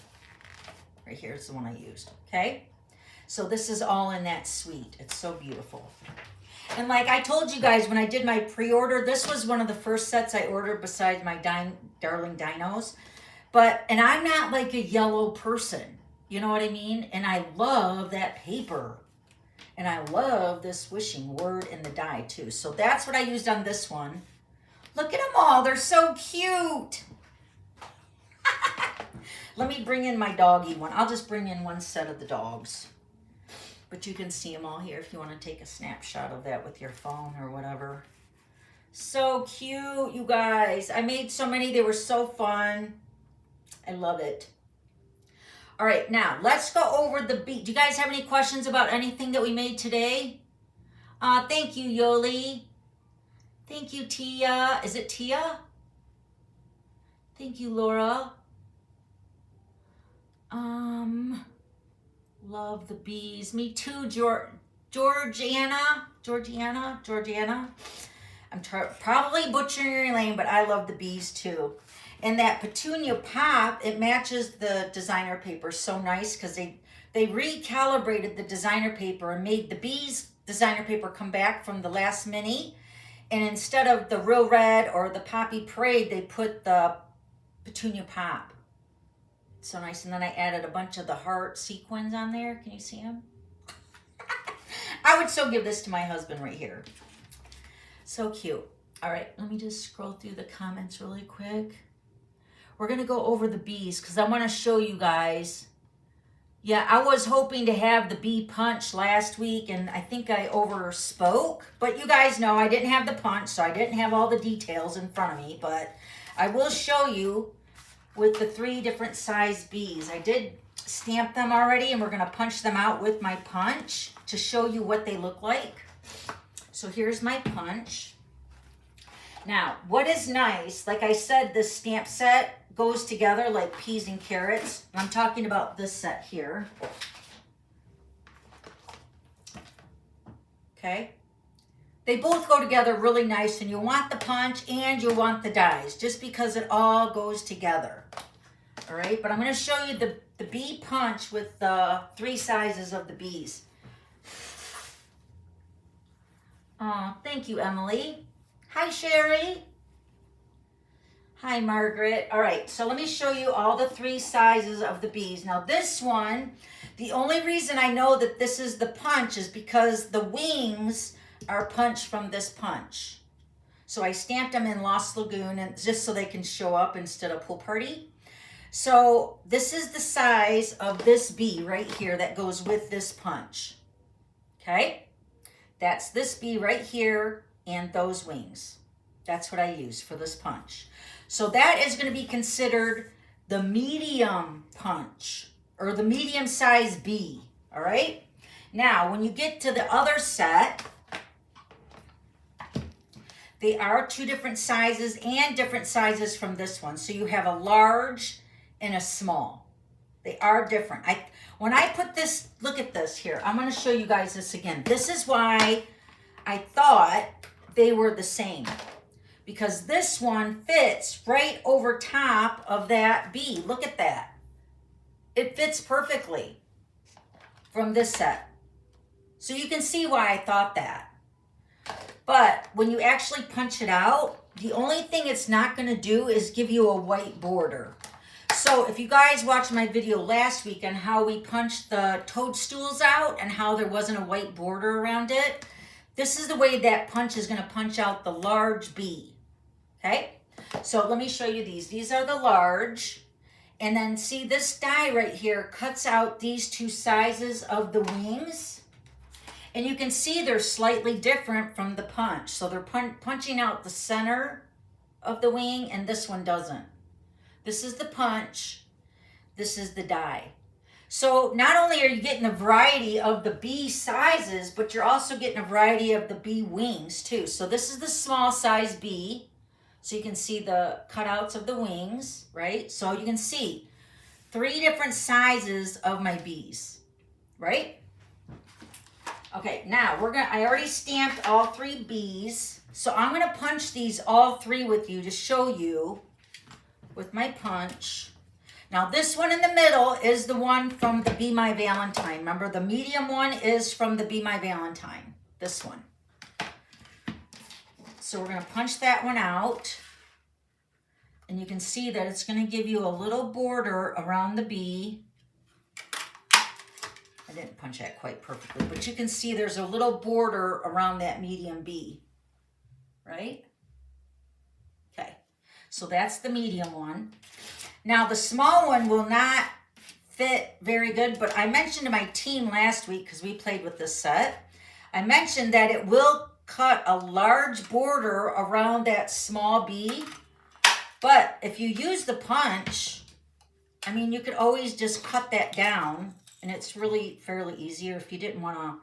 Right here is the one I used, okay? So this is all in that suite. It's so beautiful. And like I told you guys when I did my pre-order, this was one of the first sets I ordered besides my Darling Dinos. And I'm not like a yellow person, you know what I mean? And I love that paper. And I love this wishing word in the die too. So that's what I used on this one. Look at them all. They're so cute. Let me bring in my doggy one. I'll just bring in one set of the dogs. But you can see them all here if you want to take a snapshot of that with your phone or whatever. So cute, you guys. I made so many. They were so fun. I love it. All right, now let's go over the beat. Do you guys have any questions about anything that we made today? Thank you, Yoli. Thank you, Tia. Is it Tia? Thank you, Laura. Love the bees. Me too, Georgiana. I'm probably butchering your name, but I love the bees too. And that Petunia Pop, it matches the designer paper so nice because they recalibrated the designer paper and made the bees designer paper come back from the last mini. And instead of the Real Red or the Poppy Parade, they put the Petunia Pop. So nice. And then I added a bunch of the heart sequins on there. Can you see them? I would so give this to my husband right here. So cute. All right, let me just scroll through the comments really quick. We're going to go over the bees because I want to show you guys. Yeah, I was hoping to have the bee punch last week, and I think I overspoke. But you guys know I didn't have the punch, so I didn't have all the details in front of me. But I will show you with the 3 different size bees. I did stamp them already, and we're going to punch them out with my punch to show you what they look like. So here's my punch. Now, what is nice, like I said, this stamp set goes together like peas and carrots. I'm talking about this set here. Okay. they both go together really nice, and you want the punch and you want the dies just because it all goes together. All right, but I'm going to show you the bee punch with the 3 sizes of the bees. Oh, thank you, Emily. Hi, Sherry. Hi, Margaret. All right, so let me show you all the 3 sizes of the bees. Now this one, the only reason I know that this is the punch is because the wings are punched from this punch. So I stamped them in Lost Lagoon, and just so they can show up instead of Pool Party. So this is the size of this bee right here that goes with this punch. Okay? That's this bee right here and those wings. That's what I use for this punch. So that is going to be considered the medium punch, or the medium size bee. All right? Now, when you get to the other set, they are 2 different sizes and different sizes from this one. So you have a large and a small. They are different. When I put this, look at this here. I'm going to show you guys this again. This is why I thought they were the same. Because this one fits right over top of that bee. Look at that. It fits perfectly from this set. So you can see why I thought that. But when you actually punch it out, the only thing it's not going to do is give you a white border. So if you guys watched my video last week on how we punched the toadstools out and how there wasn't a white border around it, this is the way that punch is going to punch out the large bee. Okay? So let me show you these. These are the large. And then see, this die right here cuts out these 2 sizes of the wings. And you can see they're slightly different from the punch. So they're punching out the center of the wing, and this one doesn't. This is the punch. This is the die. So not only are you getting a variety of the bee sizes, but you're also getting a variety of the bee wings too. So this is the small size bee. So you can see the cutouts of the wings, right? So you can see 3 different sizes of my bees, right? Okay, now I already stamped all 3 bees. So I'm gonna punch these all 3 with you to show you with my punch. Now this one in the middle is the one from the Be My Valentine. Remember, the medium one is from the Be My Valentine, this one. So we're gonna punch that one out. And you can see that it's gonna give you a little border around the bee. I didn't punch that quite perfectly, but you can see there's a little border around that medium bee, right? Okay, so that's the medium one. Now the small one will not fit very good, but I mentioned to my team last week, because we played with this set, I mentioned that it will cut a large border around that small bee, but if you use the punch, I mean, you could always just cut that down. And it's really fairly easy. Or if you didn't want to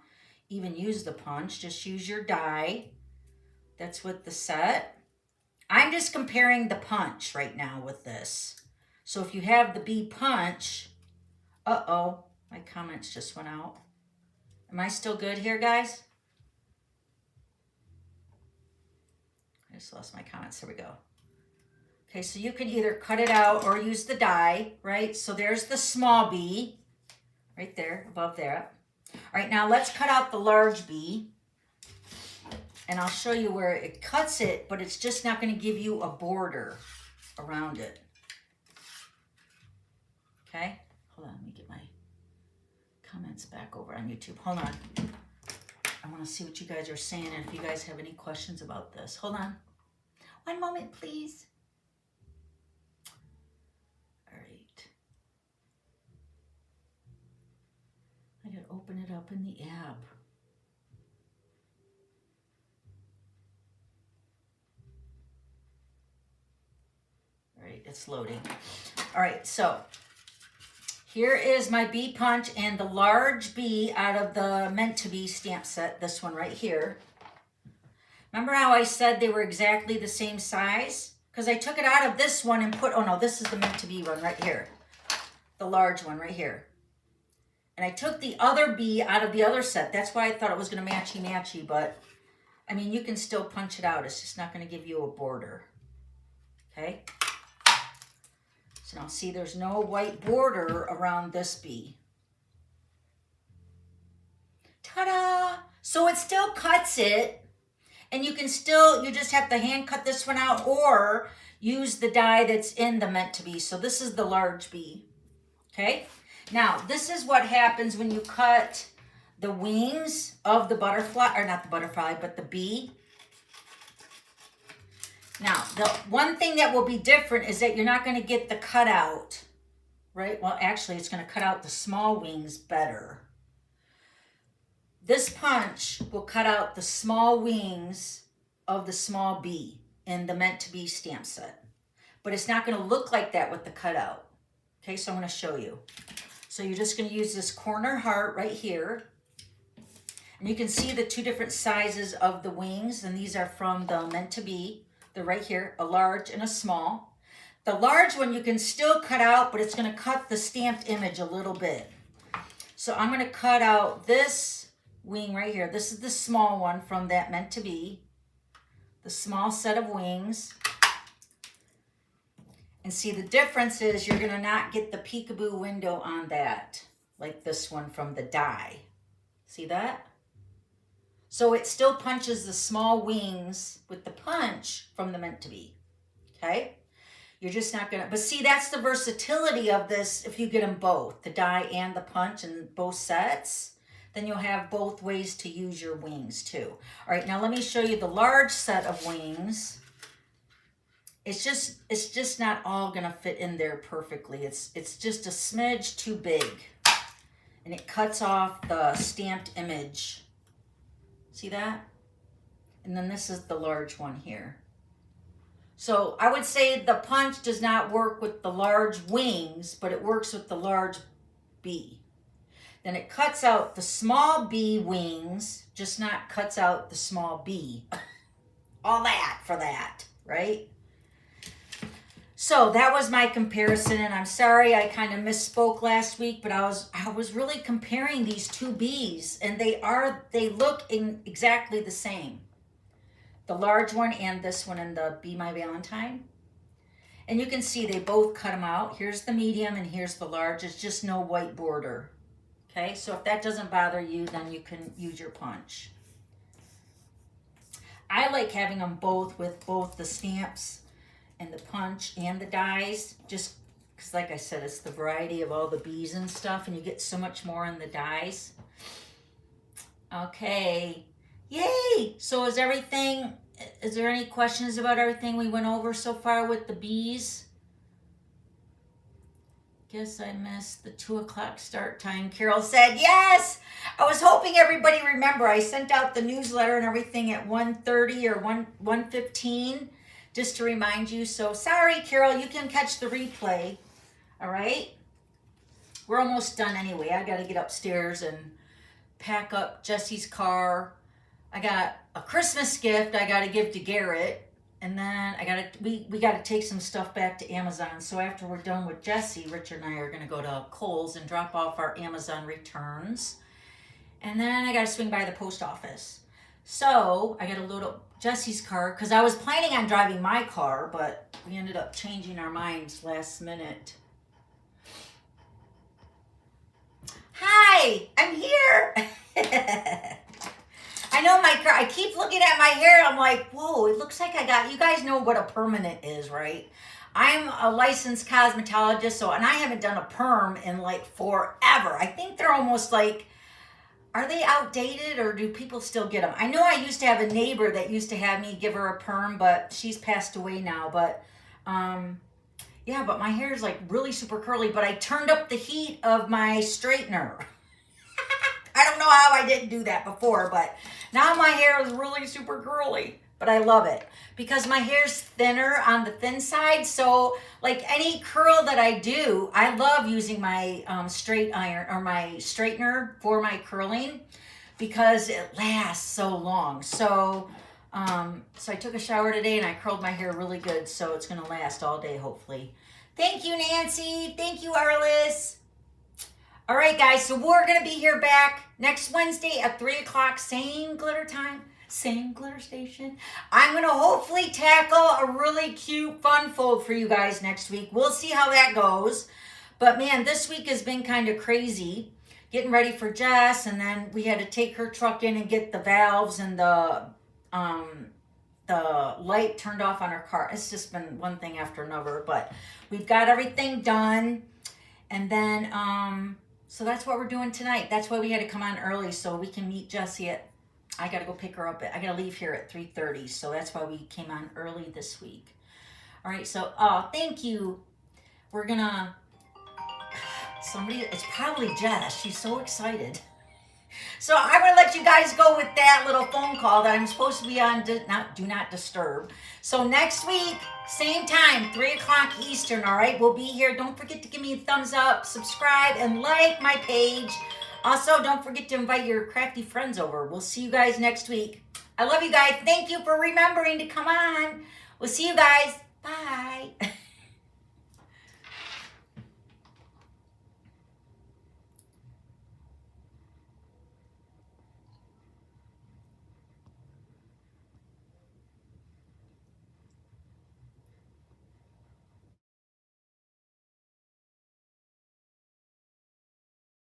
even use the punch, just use your die. That's with the set. I'm just comparing the punch right now with this. So if you have the bee punch, uh-oh, my comments just went out. Am I still good here, guys? I just lost my comments. There we go. Okay, so you can either cut it out or use the die, right? So there's the small bee. Right there, above there. All right, now let's cut out the large bee. And I'll show you where it cuts it, but it's just not going to give you a border around it. Okay? Hold on, let me get my comments back over on YouTube. Hold on. I want to see what you guys are saying and if you guys have any questions about this. Hold on. One moment, please. I gotta open it up in the app. All right, it's loading. All right, so here is my bee punch and the large bee out of the Meant to Be stamp set, this one right here. Remember how I said they were exactly the same size? Because I took it out of this one and put, oh no, this is the Meant to Be one right here. The large one right here. And I took the other bee out of the other set. That's why I thought it was going to matchy-matchy, but I mean, you can still punch it out. It's just not going to give you a border. Okay. So now see, there's no white border around this bee. Ta-da! So it still cuts it, and you can still, you just have to hand cut this one out or use the die that's in the meant to be. So this is the large bee. Okay. Now, this is what happens when you cut the wings of the butterfly, or not the butterfly, but the bee. Now, the one thing that will be different is that you're not going to get the cutout, right? Well, actually, it's going to cut out the small wings better. This punch will cut out the small wings of the small bee in the meant to be stamp set. But it's not going to look like that with the cutout. Okay, so I'm going to show you. So you're just going to use this corner heart right here. And you can see the two different sizes of the wings. And these are from the meant to be. They're right here, a large and a small. The large one you can still cut out, but it's going to cut the stamped image a little bit. So I'm going to cut out this wing right here. This is the small one from that meant to be. The small set of wings. And see, the difference is you're going to not get the peekaboo window on that, like this one from the die. See that? So it still punches the small wings with the punch from the meant to be. Okay? You're just not going to, but see, that's the versatility of this. If you get them both, the die and the punch in both sets, then you'll have both ways to use your wings too. All right, now let me show you the large set of wings. It's just not all gonna fit in there perfectly. It's just a smidge too big, and it cuts off the stamped image. See that? And then this is the large one here. So I would say the punch does not work with the large wings, but it works with the large bee. Then it cuts out the small bee wings, just not cuts out the small bee. All that for that, right? So that was my comparison, and I'm sorry I kind of misspoke last week, but I was really comparing these two bees, and they look exactly the same. The large one and this one in the Be My Valentine. And you can see they both cut them out. Here's the medium and here's the large. It's just no white border. Okay, so if that doesn't bother you, then you can use your punch. I like having them both with both the stamps and the punch and the dies, just because, like I said, it's the variety of all the bees and stuff, and you get so much more in the dies. Okay, yay! So is there any questions about everything we went over so far with the bees? Guess I missed the 2 o'clock start time. Carol said, yes! I was hoping everybody remember. I sent out the newsletter and everything at 1:30 or 1:15 just to remind you. So sorry, Carol, you can catch the replay. All right? We're almost done anyway. I got to get upstairs and pack up Jesse's car. I got a Christmas gift I got to give to Garrett. And then we got to take some stuff back to Amazon. So after we're done with Jesse, Richard and I are going to go to Kohl's and drop off our Amazon returns. And then I got to swing by the post office. So I got to load up Jesse's car because I was planning on driving my car, but we ended up changing our minds last minute. Hi, I'm here. I know my car, I keep looking at my hair. I'm like, whoa, it looks like you guys know what a permanent is, right? I'm a licensed cosmetologist, and I haven't done a perm in like forever. I think they're almost like, are they outdated or do people still get them? I know I used to have a neighbor that used to have me give her a perm, but she's passed away now. But yeah, but my hair is like really super curly, but I turned up the heat of my straightener. I don't know how I didn't do that before, but now my hair is really super curly, but I love it because my hair's thinner on the thin side. So like any curl that I do, I love using my straight iron or my straightener for my curling because it lasts so long. So I took a shower today and I curled my hair really good. So it's going to last all day, hopefully. Thank you, Nancy. Thank you, Arliss. All right, guys, so we're going to be here back next Wednesday at 3 o'clock, same glitter time, Same glitter station. I'm going to hopefully tackle a really cute fun fold for you guys next week. We'll see how that goes. But man, this week has been kind of crazy. Getting ready for Jess, and then we had to take her truck in and get the valves and the light turned off on her car. It's just been one thing after another, but we've got everything done. And then, so that's what we're doing tonight. That's why we had to come on early so we can meet Jessie at, I got to go pick her up. I got to leave here at 3:30. So that's why we came on early this week. All right. So, thank you. We're going to, it's probably Jess. She's so excited. So I'm going to let you guys go with that little phone call that I'm supposed to be on, do not disturb. So next week, same time, 3 o'clock Eastern, all right? We'll be here. Don't forget to give me a thumbs up, subscribe, and like my page. Also, don't forget to invite your crafty friends over. We'll see you guys next week. I love you guys. Thank you for remembering to come on. We'll see you guys. Bye.